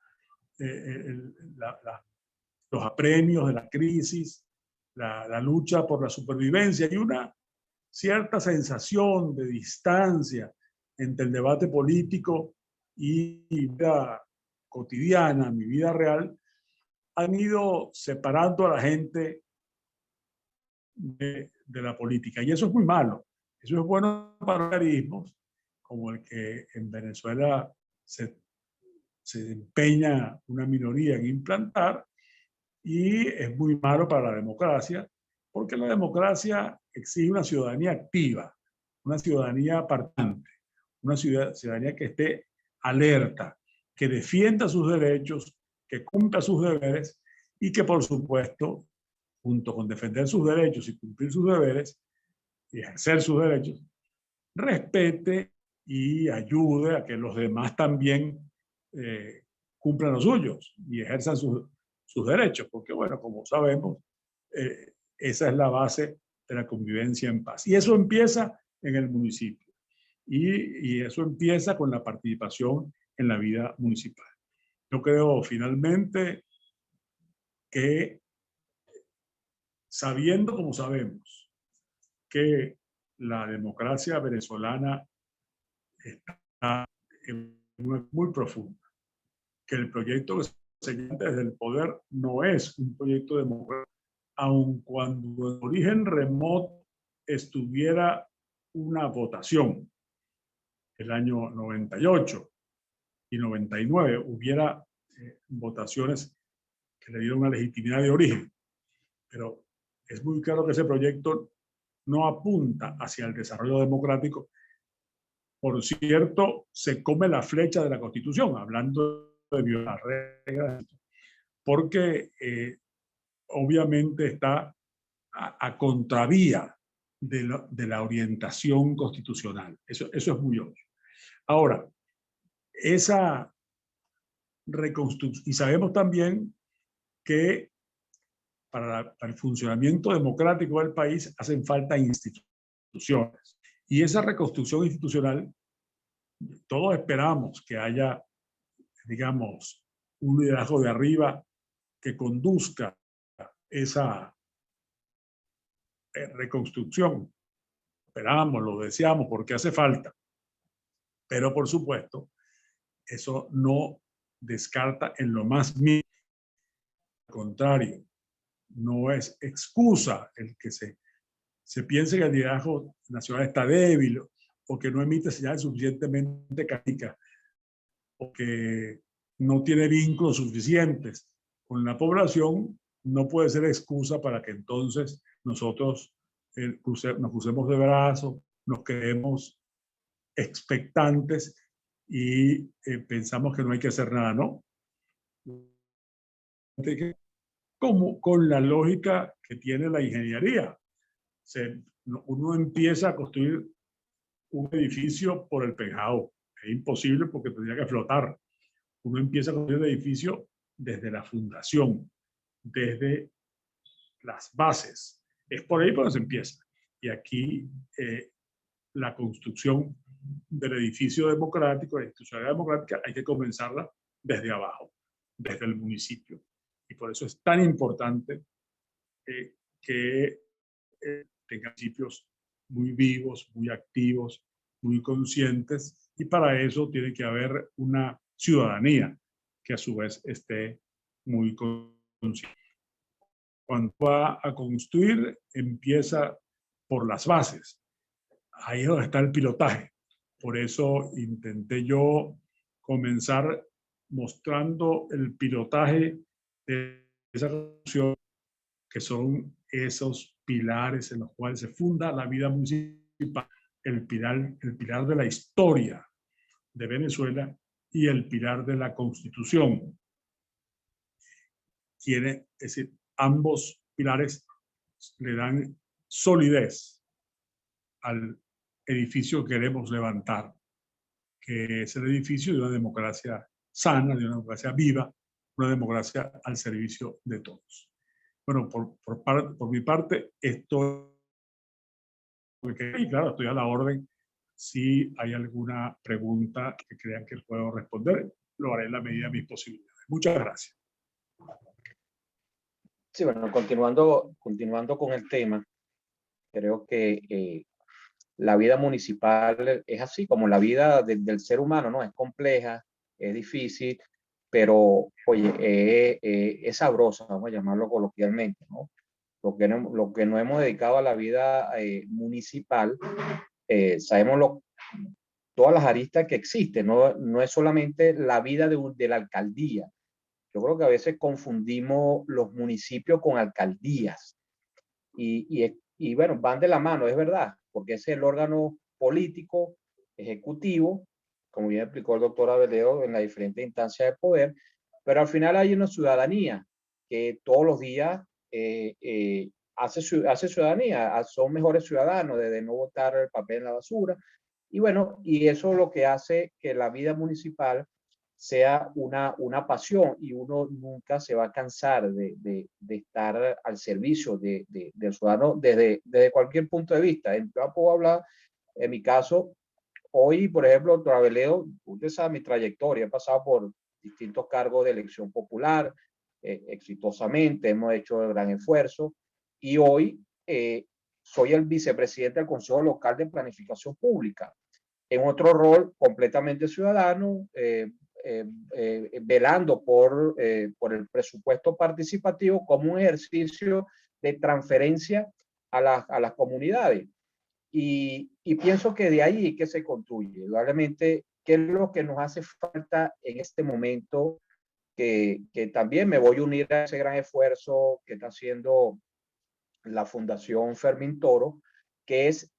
S2: Los apremios de la crisis, la lucha por la supervivencia y una cierta sensación de distancia entre el debate político y mi vida cotidiana, mi vida real, han ido separando a la gente de la política. Y eso es muy malo. Eso es bueno para organismos como el que en Venezuela se empeña una minoría en implantar, y es muy malo para la democracia, porque la democracia exige una ciudadanía activa, una ciudadanía participante, una ciudadanía que esté alerta, que defienda sus derechos, que cumpla sus deberes y que, por supuesto, junto con defender sus derechos y cumplir sus deberes y ejercer sus derechos, respete y ayude a que los demás también cumplan los suyos y ejerzan sus derechos, porque bueno, como sabemos, esa es la base de la convivencia en paz. Y eso empieza en el municipio. Y eso empieza con la participación en la vida municipal. Yo creo finalmente que, sabiendo como sabemos que la democracia venezolana está muy profunda, que el proyecto que se llama desde el poder no es un proyecto democrático, aun cuando en origen remoto estuviera una votación, el año 98 y 99, hubiera votaciones que le dieron una legitimidad de origen. Pero es muy claro que ese proyecto no apunta hacia el desarrollo democrático, por cierto, se come la flecha de la Constitución, hablando de violar reglas, porque obviamente está a contravía de la orientación constitucional. Eso es muy obvio. Ahora, esa reconstrucción, y sabemos también que para el funcionamiento democrático del país hacen falta instituciones. Y esa reconstrucción institucional, todos esperamos que haya, digamos, un liderazgo de arriba que conduzca esa reconstrucción. Esperamos, lo deseamos, porque hace falta. Pero, por supuesto, eso no descarta en lo más mínimo. Al contrario, no es excusa el que se piense que el liderazgo nacional está débil o que no emite señales suficientemente críticas o que no tiene vínculos suficientes con la población. No puede ser excusa para que entonces nosotros nos crucemos de brazos, nos quedemos expectantes y pensamos que no hay que hacer nada, ¿no? Como con la lógica que tiene la ingeniería. Uno empieza a construir un edificio por el tejado. Es imposible porque tendría que flotar. Uno empieza a construir el edificio desde la fundación, desde las bases. Es por ahí por donde se empieza. Y aquí la construcción del edificio democrático, la institucionalidad democrática, hay que comenzarla desde abajo, desde el municipio. Y por eso es tan importante que tenga municipios muy vivos, muy activos, muy conscientes, y para eso tiene que haber una ciudadanía que a su vez esté muy consciente. Cuando va a construir, empieza por las bases. Ahí es donde está el pilotaje. Por eso intenté yo comenzar mostrando el pilotaje de esa construcción, que son esos pilares en los cuales se funda la vida municipal, el pilar de la historia de Venezuela y el pilar de la Constitución. Es decir, ambos pilares le dan solidez al edificio que queremos levantar, que es el edificio de una democracia sana, de una democracia viva, una democracia al servicio de todos. Bueno, por mi parte, esto, y claro, estoy a la orden. Si hay alguna pregunta que crean que puedo responder, lo haré en la medida de mis posibilidades. Muchas gracias.
S1: Sí, bueno, continuando con el tema, creo que la vida municipal es así, como la vida del ser humano, ¿no? Es compleja, es difícil, pero, oye, es sabrosa, vamos a llamarlo coloquialmente, ¿no? Lo que no hemos dedicado a la vida municipal, sabemos todas las aristas que existen, no es solamente la vida de la alcaldía. Yo creo que a veces confundimos los municipios con alcaldías y bueno, van de la mano, es verdad, porque es el órgano político, ejecutivo, como bien explicó el doctor Abeleo, en las diferentes instancias de poder, pero al final hay una ciudadanía que todos los días hace ciudadanía, son mejores ciudadanos, desde no botar el papel en la basura, y bueno, y eso es lo que hace que la vida municipal sea una pasión y uno nunca se va a cansar de estar al servicio del ciudadano desde cualquier punto de vista. Yo puedo hablar, en mi caso, hoy, por ejemplo, doctor Abeleo, usted sabe mi trayectoria, he pasado por distintos cargos de elección popular, exitosamente, hemos hecho un gran esfuerzo y hoy soy el vicepresidente del Consejo Local de Planificación Pública, en otro rol completamente ciudadano, velando por el presupuesto participativo como un ejercicio de transferencia a las comunidades. Y pienso que de ahí que se construye. Realmente, ¿qué es lo que nos hace falta en este momento? Que también me voy a unir a ese gran esfuerzo que está haciendo la Fundación Fermín Toro, que es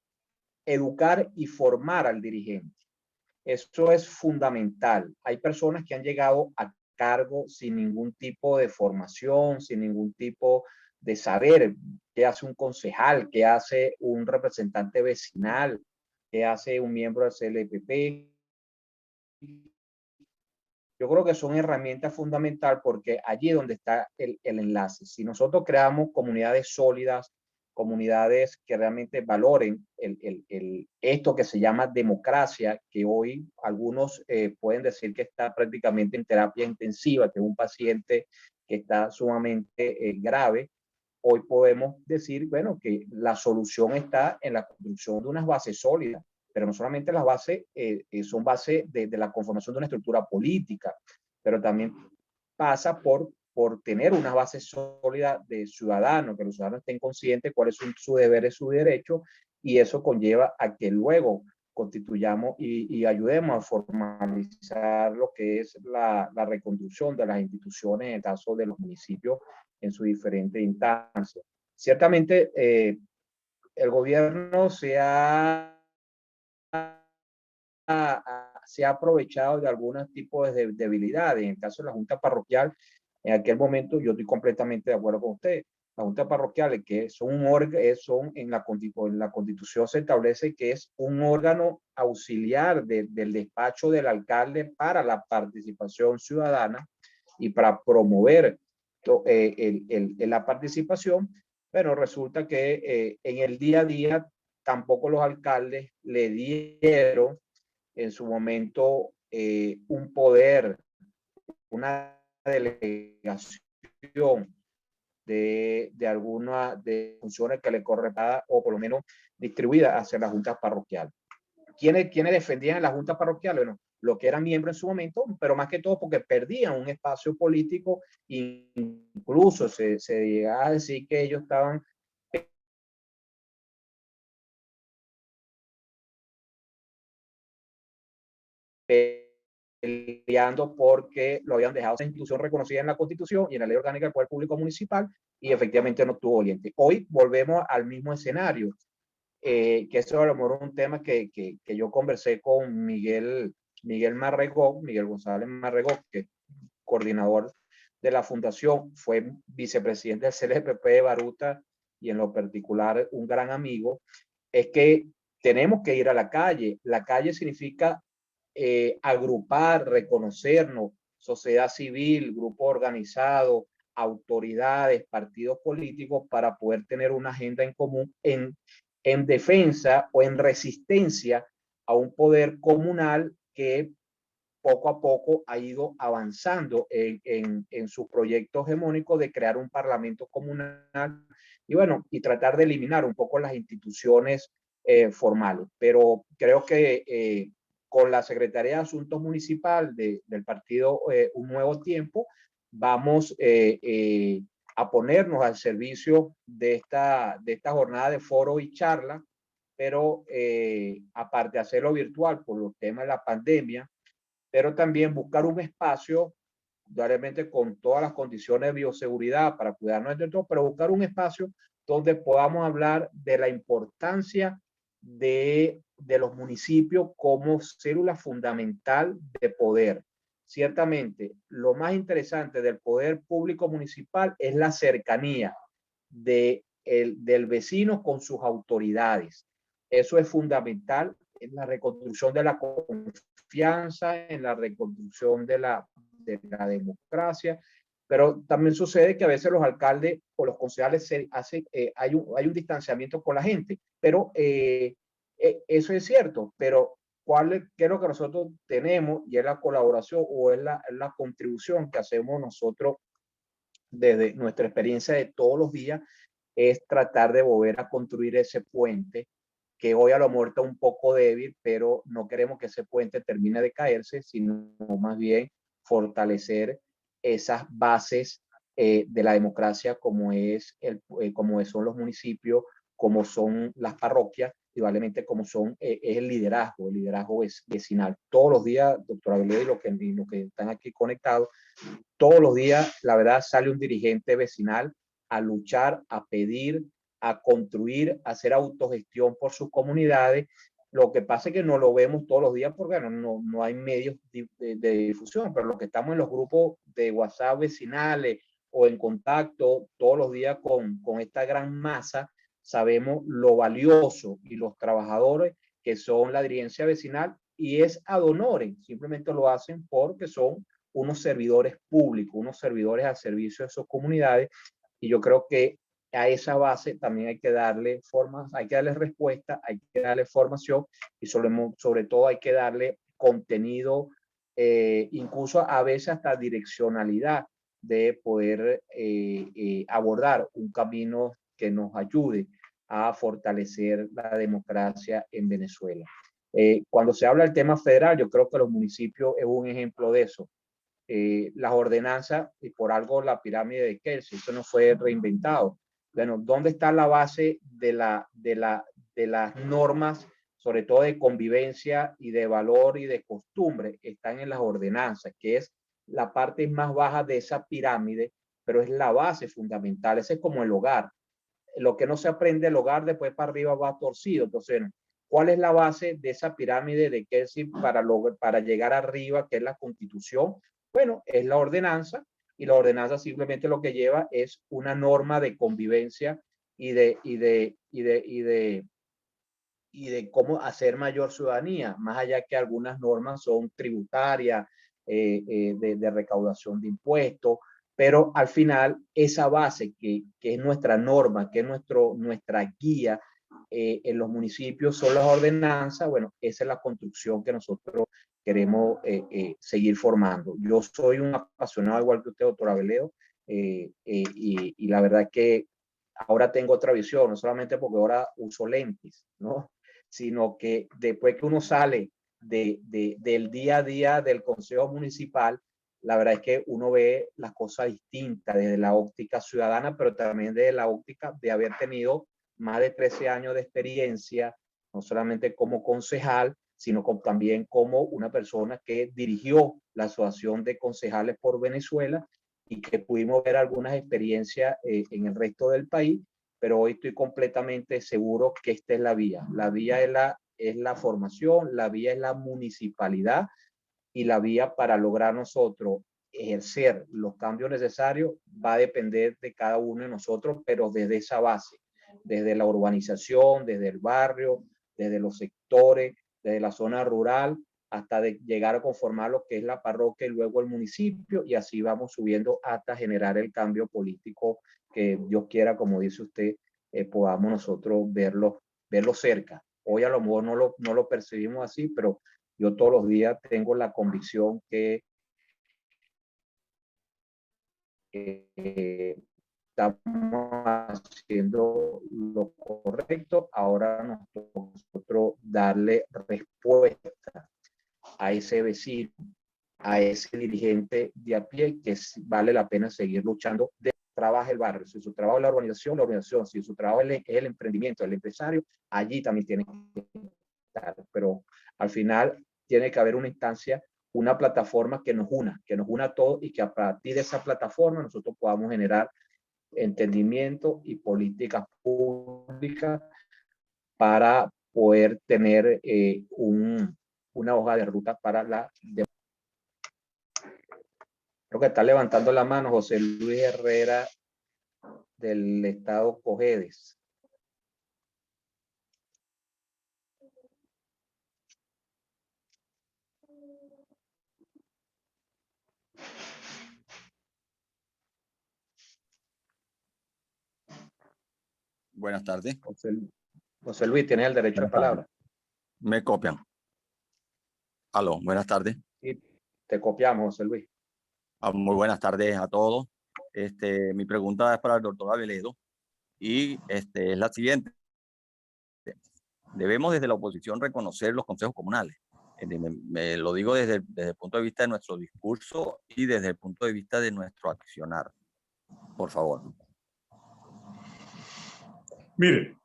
S1: educar y formar al dirigente. Eso es fundamental. Hay personas que han llegado a cargo sin ningún tipo de formación, sin ningún tipo de saber qué hace un concejal, qué hace un representante vecinal, qué hace un miembro del CLPP. Yo creo que son herramientas fundamentales porque allí es donde está el enlace. Si nosotros creamos comunidades sólidas, comunidades que realmente valoren esto que se llama democracia, que hoy algunos pueden decir que está prácticamente en terapia intensiva, que es un paciente que está sumamente grave, hoy podemos decir, bueno, que la solución está en la construcción de unas bases sólidas, pero no solamente las bases son bases de la conformación de una estructura política, pero también pasa por tener una base sólida de ciudadanos, que los ciudadanos estén conscientes cuáles son sus deberes, sus derechos, y eso conlleva a que luego constituyamos y ayudemos a formalizar lo que es la reconstrucción de las instituciones, en el caso de los municipios, en sus diferentes instancias. Ciertamente, el gobierno se ha aprovechado de algunos tipos de debilidades. En el caso de la Junta Parroquial, en aquel momento yo estoy completamente de acuerdo con usted. Las juntas parroquiales, que son un órgano, son en la Constitución se establece que es un órgano auxiliar del despacho del alcalde para la participación ciudadana y para promover la participación, pero resulta que en el día a día tampoco los alcaldes le dieron en su momento un poder, una delegación de algunas de funciones que le correspondan o por lo menos distribuidas hacia las juntas parroquiales. ¿Quiénes defendían las juntas parroquiales? Bueno, lo que eran miembros en su momento, pero más que todo porque perdían un espacio político, incluso se llegaba a decir que ellos estaban peleando porque lo habían dejado esa institución reconocida en la Constitución y en la Ley Orgánica del Poder Público Municipal, y efectivamente no tuvo oyente. Hoy volvemos al mismo escenario, que eso a lo mejor es un tema que yo conversé con Miguel Marregó, Miguel González Marregó, que es coordinador de la fundación, fue vicepresidente del CLPP de Baruta y en lo particular un gran amigo, es que tenemos que ir a la calle. La calle significa agrupar, reconocernos, sociedad civil, grupo organizado, autoridades, partidos políticos, para poder tener una agenda en común en defensa o en resistencia a un poder comunal que poco a poco ha ido avanzando en sus proyectos hegemónicos de crear un parlamento comunal y bueno, y tratar de eliminar un poco las instituciones formales. Pero creo que con la Secretaría de Asuntos Municipal del partido Un Nuevo Tiempo, vamos a ponernos al servicio de esta jornada de foro y charla, pero aparte de hacerlo virtual por los temas de la pandemia, pero también buscar un espacio, realmente con todas las condiciones de bioseguridad para cuidarnos de todo, pero buscar un espacio donde podamos hablar de la importancia de los municipios como célula fundamental de poder. Ciertamente, lo más interesante del poder público municipal es la cercanía del vecino con sus autoridades. Eso es fundamental en la reconstrucción de la confianza, en la reconstrucción de la democracia, pero también sucede que a veces los alcaldes o los concejales hay un distanciamiento con la gente, pero eso es cierto, pero ¿qué es lo que nosotros tenemos? Y es la colaboración o es la contribución que hacemos nosotros desde nuestra experiencia de todos los días, es tratar de volver a construir ese puente que hoy a lo mejor está un poco débil, pero no queremos que ese puente termine de caerse, sino más bien fortalecer esas bases de la democracia como son los municipios, como son las parroquias, y probablemente como es el liderazgo vecinal. Todos los días, doctora Belén, y los que están aquí conectados, todos los días, la verdad, sale un dirigente vecinal a luchar, a pedir, a construir, a hacer autogestión por sus comunidades. Lo que pasa es que no lo vemos todos los días porque no hay medios de difusión, pero los que estamos en los grupos de WhatsApp vecinales o en contacto todos los días con esta gran masa, sabemos lo valioso y los trabajadores que son la dirigencia vecinal, y es ad honorem, simplemente lo hacen porque son unos servidores públicos, unos servidores al servicio de sus comunidades, y yo creo que a esa base también hay que darle formas, hay que darle respuesta, hay que darle formación y sobre todo hay que darle contenido, incluso a veces hasta direccionalidad de poder abordar un camino que nos ayude a fortalecer la democracia en Venezuela. Cuando se habla del tema federal, yo creo que los municipios es un ejemplo de eso. Las ordenanzas, y por algo la pirámide de Kelsey, eso no fue reinventado. Bueno, ¿dónde está la base de las normas, sobre todo de convivencia y de valor y de costumbre? Están en las ordenanzas, que es la parte más baja de esa pirámide, pero es la base fundamental. Ese es como el hogar. Lo que no se aprende del hogar, después para arriba va torcido. Entonces, ¿cuál es la base de esa pirámide de Kelsey para llegar arriba, que es la Constitución? Bueno, es la ordenanza, y la ordenanza simplemente lo que lleva es una norma de convivencia y de cómo hacer mayor ciudadanía, más allá que algunas normas son tributarias, de recaudación de impuestos, pero al final esa base que es nuestra norma, que es nuestra guía en los municipios son las ordenanzas. Bueno, esa es la construcción que nosotros queremos seguir formando. Yo soy un apasionado, igual que usted, doctor Abeledo, y la verdad es que ahora tengo otra visión, no solamente porque ahora uso lentes, ¿no? Sino que después que uno sale del día a día del Consejo Municipal, la verdad es que uno ve las cosas distintas desde la óptica ciudadana, pero también desde la óptica de haber tenido más de 13 años de experiencia, no solamente como concejal, sino también como una persona que dirigió la Asociación de Concejales por Venezuela, y que pudimos ver algunas experiencias en el resto del país, pero hoy estoy completamente seguro que esta es la vía. La vía es la formación, la vía es la municipalidad, y la vía para lograr nosotros ejercer los cambios necesarios va a depender de cada uno de nosotros, pero desde esa base, desde la urbanización, desde el barrio, desde los sectores, desde la zona rural, hasta de llegar a conformar lo que es la parroquia y luego el municipio, y así vamos subiendo hasta generar el cambio político que Dios quiera, como dice usted, podamos nosotros verlo cerca. Hoy a lo mejor no lo percibimos así, pero yo todos los días tengo la convicción que estamos haciendo lo correcto. Ahora nosotros darle respuesta a ese vecino, a ese dirigente de a pie, que vale la pena seguir luchando. Trabaja el barrio, si su trabajo es la organización, si su trabajo es el emprendimiento, el empresario, allí también tiene que estar. Pero al final tiene que haber una instancia, una plataforma que nos una a todos, y que a partir de esa plataforma nosotros podamos generar entendimiento y políticas públicas para poder tener una hoja de ruta para la democracia. Creo que está levantando la mano José Luis Herrera del estado Cojedes.
S6: Buenas tardes.
S1: José Luis, tienes el derecho de palabra.
S6: Me copian. Aló, buenas tardes.
S1: Sí, te copiamos, José Luis.
S6: Muy buenas tardes a todos. Mi pregunta es para el doctor Abeledo y es la siguiente. Debemos desde la oposición reconocer los consejos comunales. Me lo digo desde el punto de vista de nuestro discurso y desde el punto de vista de nuestro accionar. Por favor.
S2: Mire,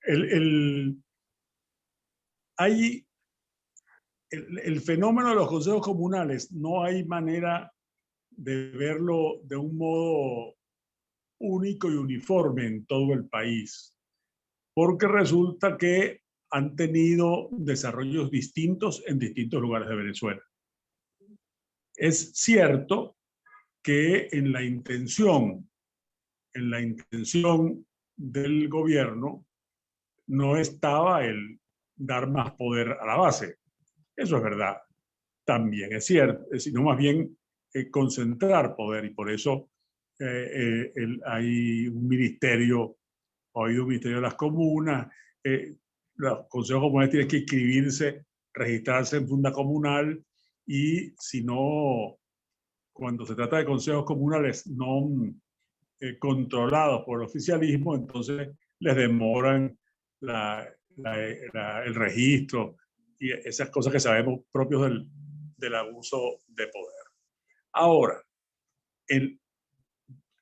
S2: el fenómeno de los consejos comunales no hay manera de verlo de un modo único y uniforme en todo el país, porque resulta que han tenido desarrollos distintos en distintos lugares de Venezuela. Es cierto que en la intención del gobierno no estaba el dar más poder a la base. Eso es verdad. También es cierto, sino más bien concentrar poder, y por eso hay un ministerio, ha habido un ministerio de las comunas, los consejos comunales tienen que inscribirse, registrarse en funda comunal, y si no, cuando se trata de consejos comunales no controlados por el oficialismo, entonces les demoran el registro y esas cosas que sabemos propios del abuso de poder. Ahora,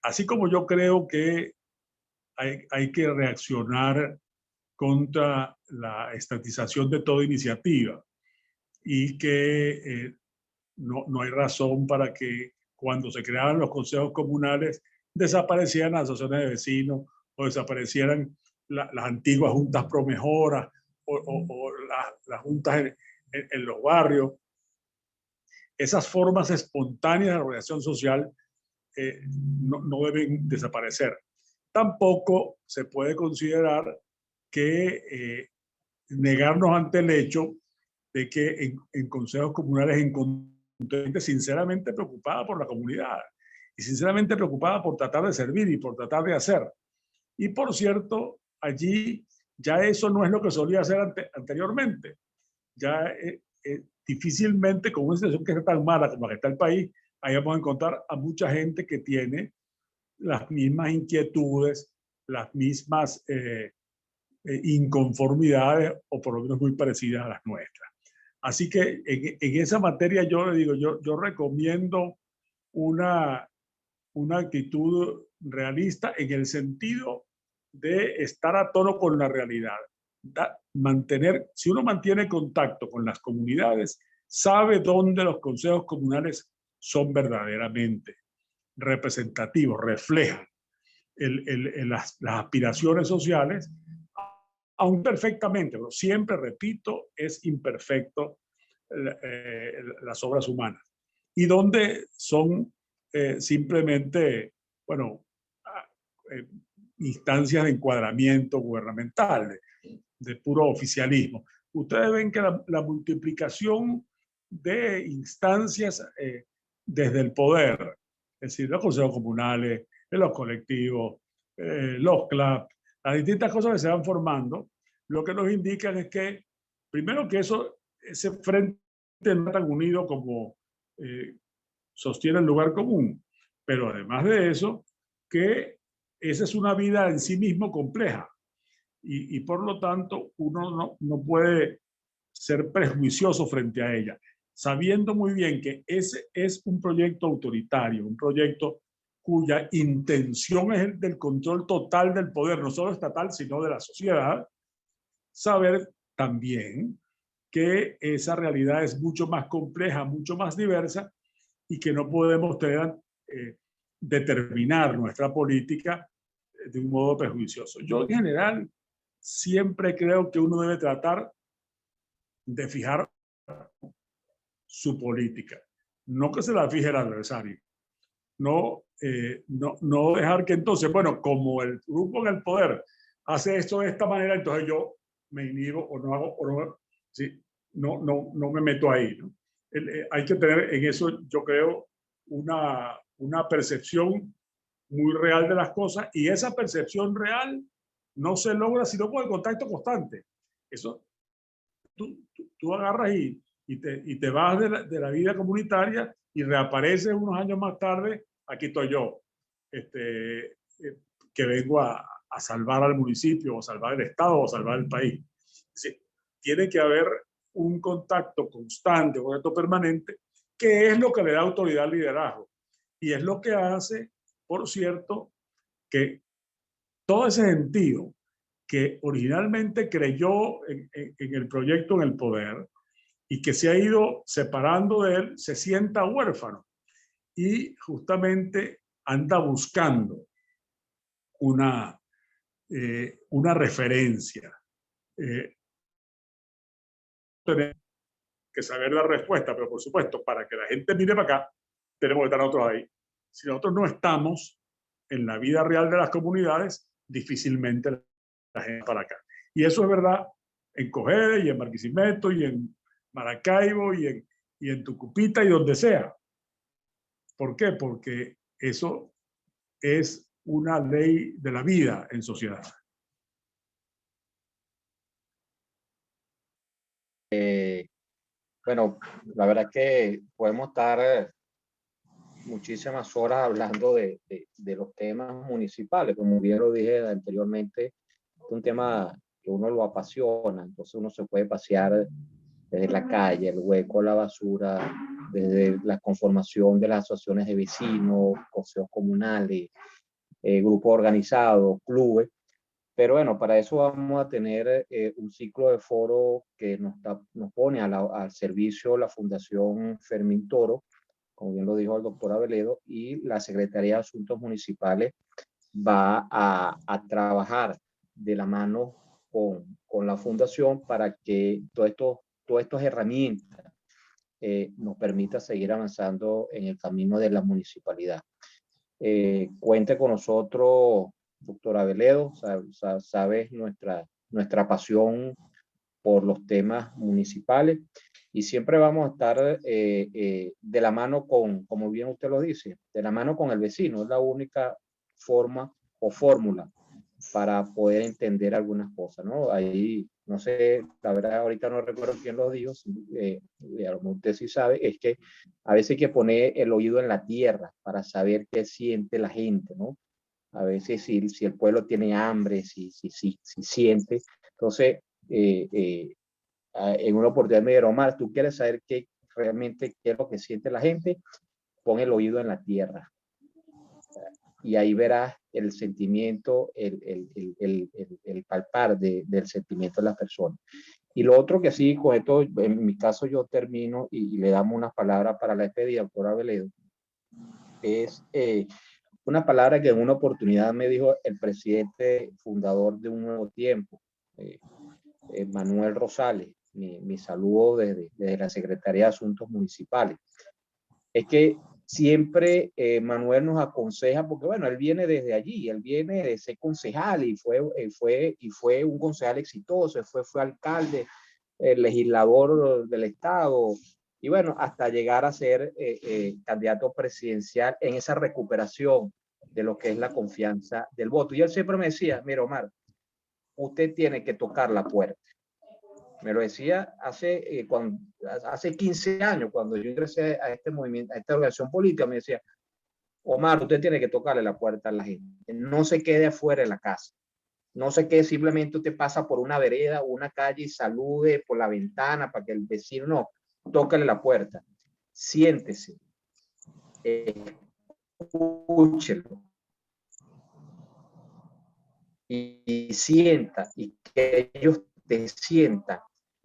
S2: así como yo creo que hay que reaccionar contra la estatización de toda iniciativa y que no hay razón para que cuando se creaban los consejos comunales desaparecieran las asociaciones de vecinos o desaparecieran las antiguas juntas pro mejora o las juntas en los barrios. Esas formas espontáneas de organización social no deben desaparecer. Tampoco se puede considerar que negarnos ante el hecho de que en consejos comunales encontramos gente sinceramente preocupada por la comunidad y sinceramente preocupada por tratar de servir y por tratar de hacer. Y por cierto, allí ya eso no es lo que solía hacer anteriormente. Ya difícilmente, con una situación que es tan mala como la que está el país, ahí vamos a encontrar a mucha gente que tiene las mismas inquietudes, las mismas inconformidades, o por lo menos muy parecidas a las nuestras. Así que en esa materia yo le digo, yo recomiendo una actitud realista en el sentido de estar a tono con la realidad. Si uno mantiene contacto con las comunidades, sabe dónde los consejos comunales son verdaderamente representativos, reflejan las aspiraciones sociales, aún perfectamente, pero siempre, repito, es imperfecto las obras humanas. Y donde son simplemente, bueno, instancias de encuadramiento gubernamental, de puro oficialismo. Ustedes ven que la multiplicación de instancias desde el poder, es decir, los consejos comunales, los colectivos, los CLAP, las distintas cosas que se van formando, lo que nos indican es que, primero, que ese frente no es tan unido como sostiene el lugar común, pero además de eso, que esa es una vida en sí mismo compleja y por lo tanto uno no puede ser prejuicioso frente a ella, sabiendo muy bien que ese es un proyecto autoritario, un proyecto cuya intención es el del control total del poder, no solo estatal, sino de la sociedad. Saber también que esa realidad es mucho más compleja, mucho más diversa, y que no podemos determinar nuestra política de un modo prejuicioso. Yo en general siempre creo que uno debe tratar de fijar su política, no que se la fije el adversario. No dejar que entonces, bueno, como el grupo en el poder hace esto de esta manera, entonces yo me inhibo o no hago, no me meto ahí, ¿no? Hay que tener en eso, yo creo, una percepción muy real de las cosas, y esa percepción real no se logra sino con el contacto constante. Eso, tú agarras y te vas de la vida comunitaria y reapareces unos años más tarde. Aquí estoy yo, que vengo a salvar al municipio, o salvar el Estado, o salvar el país. Sí, tiene que haber un contacto constante, un contacto permanente, que es lo que le da autoridad al liderazgo. Y es lo que hace, por cierto, que todo ese sentido que originalmente creyó en el proyecto en el poder y que se ha ido separando de él, se sienta huérfano. Y justamente anda buscando una referencia, tenemos que saber la respuesta, pero por supuesto, para que la gente mire para acá, tenemos que estar nosotros ahí. Si nosotros no estamos en la vida real de las comunidades, difícilmente la gente para acá. Y eso es verdad en Cogede y en Barquisimeto y en Maracaibo y en Tucupita y donde sea. ¿Por qué? Porque eso es una ley de la vida en sociedad.
S1: Bueno, la verdad que podemos estar muchísimas horas hablando de los temas municipales. Como bien lo dije anteriormente, es un tema que uno lo apasiona, entonces uno se puede pasear desde la calle, el hueco, la basura, desde la conformación de las asociaciones de vecinos, consejos comunales, grupos organizados, clubes. Pero bueno, para eso vamos a tener un ciclo de foro que nos pone al servicio la Fundación Fermín Toro, como bien lo dijo el doctor Aveledo, y la Secretaría de Asuntos Municipales va a trabajar de la mano con la Fundación para que todas estas herramientas nos permita seguir avanzando en el camino de la municipalidad. Cuente con nosotros, doctor Aveledo, sabes nuestra pasión por los temas municipales y siempre vamos a estar de la mano como bien usted lo dice, de la mano con el vecino. Es la única forma o fórmula para poder entender algunas cosas, ¿no? Ahí, no sé, la verdad ahorita no recuerdo quién lo dijo, a lo mejor usted sí sabe, es que a veces hay que poner el oído en la tierra para saber qué siente la gente, ¿no? A veces si el pueblo tiene hambre, si siente. Entonces, en una oportunidad me dijeron, Omar, ¿tú quieres saber realmente qué es lo que siente la gente? Pon el oído en la tierra. Y ahí verás el sentimiento, el palpar del sentimiento de las personas. Y lo otro que sí, con esto, en mi caso yo termino y le damos unas palabras para la despedida, doctor Aveledo, es una palabra que en una oportunidad me dijo el presidente fundador de Un Nuevo Tiempo, Manuel Rosales, mi saludo desde la Secretaría de Asuntos Municipales. Es que siempre Manuel nos aconseja, porque bueno, él viene desde allí, él viene de ser concejal y fue un concejal exitoso, fue alcalde, legislador del Estado, y bueno, hasta llegar a ser candidato presidencial en esa recuperación de lo que es la confianza del voto. Y él siempre me decía, mira Omar, usted tiene que tocar la puerta. Me lo decía hace 15 años, cuando yo ingresé a este movimiento, a esta organización política, me decía, Omar, usted tiene que tocarle la puerta a la gente. No se quede afuera de la casa. No se quede simplemente usted pasa por una vereda o una calle y salude por la ventana para que el vecino no. Tócale la puerta. Siéntese. Escúchelo. Y sienta. Y que ellos te sientan.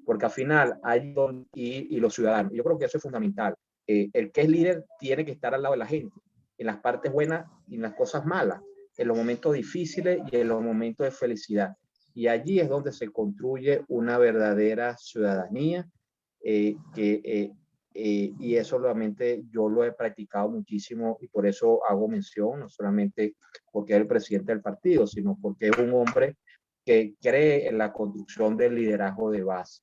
S1: Porque al final hay y los ciudadanos. Yo creo que eso es fundamental. El que es líder tiene que estar al lado de la gente, en las partes buenas y en las cosas malas, en los momentos difíciles y en los momentos de felicidad. Y allí es donde se construye una verdadera ciudadanía y eso realmente yo lo he practicado muchísimo y por eso hago mención, no solamente porque es el presidente del partido, sino porque es un hombre que cree en la construcción del liderazgo de base,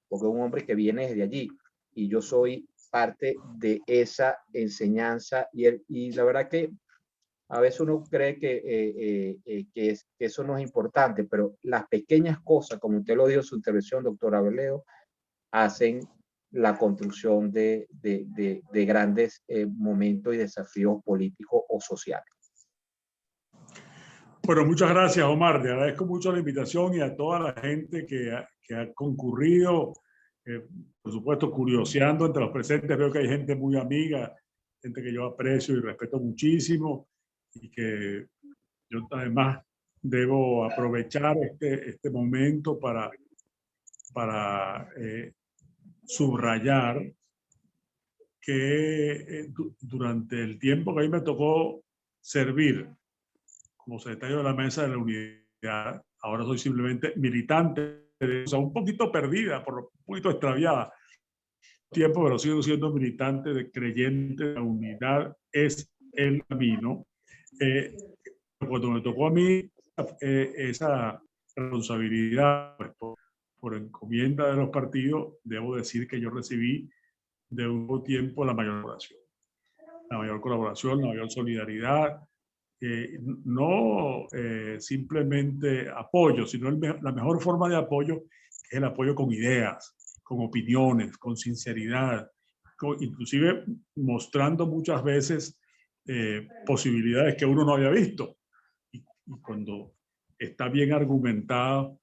S1: porque es un hombre que viene desde allí y yo soy parte de esa enseñanza y la verdad que a veces uno cree que eso no es importante, pero las pequeñas cosas, como usted lo dijo en su intervención, doctor Aveledo, hacen la construcción de grandes momentos y desafíos políticos o sociales.
S2: Bueno, muchas gracias, Omar. Te agradezco mucho la invitación y a toda la gente que ha concurrido. Por supuesto, curioseando entre los presentes, veo que hay gente muy amiga, gente que yo aprecio y respeto muchísimo y que yo además debo aprovechar este momento para subrayar que durante el tiempo que a mí me tocó servir como secretario de la Mesa de la Unidad, ahora soy simplemente militante o sea, un poquito perdida, un poquito extraviada. Tiempo, pero sigo siendo militante de creyente de la unidad es el camino. Cuando me tocó a mí esa responsabilidad, pues, por encomienda de los partidos, debo decir que yo recibí de un tiempo la mayor colaboración, la mayor solidaridad, no simplemente apoyo, sino la mejor forma de apoyo es el apoyo con ideas, con opiniones, con sinceridad, inclusive mostrando muchas veces posibilidades que uno no había visto. Y cuando está bien argumentado,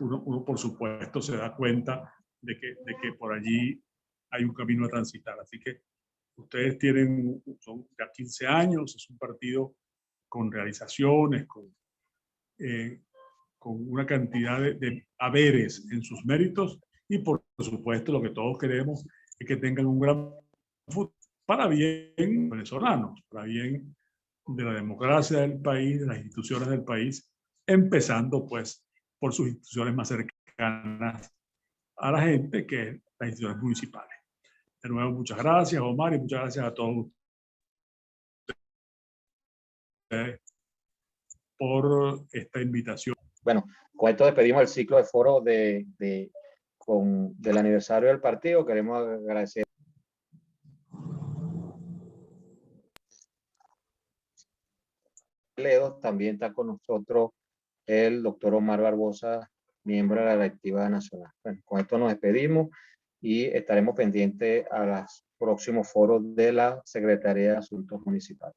S2: uno por supuesto se da cuenta de que por allí hay un camino a transitar. Así que ustedes son ya 15 años, es un partido con realizaciones, con una cantidad de haberes en sus méritos y por supuesto lo que todos queremos es que tengan un gran futuro para bien venezolanos, para bien de la democracia del país, de las instituciones del país, empezando pues por sus instituciones más cercanas a la gente, que es las instituciones municipales. De nuevo, muchas gracias, Omar, y muchas gracias a todos ustedes por esta invitación.
S1: Bueno, con esto despedimos el ciclo de foro del aniversario del partido. Queremos agradecer. También está con nosotros el doctor Omar Barbosa, miembro de la directiva nacional. Bueno, con esto nos despedimos y estaremos pendientes a los próximos foros de la Secretaría de Asuntos Municipales.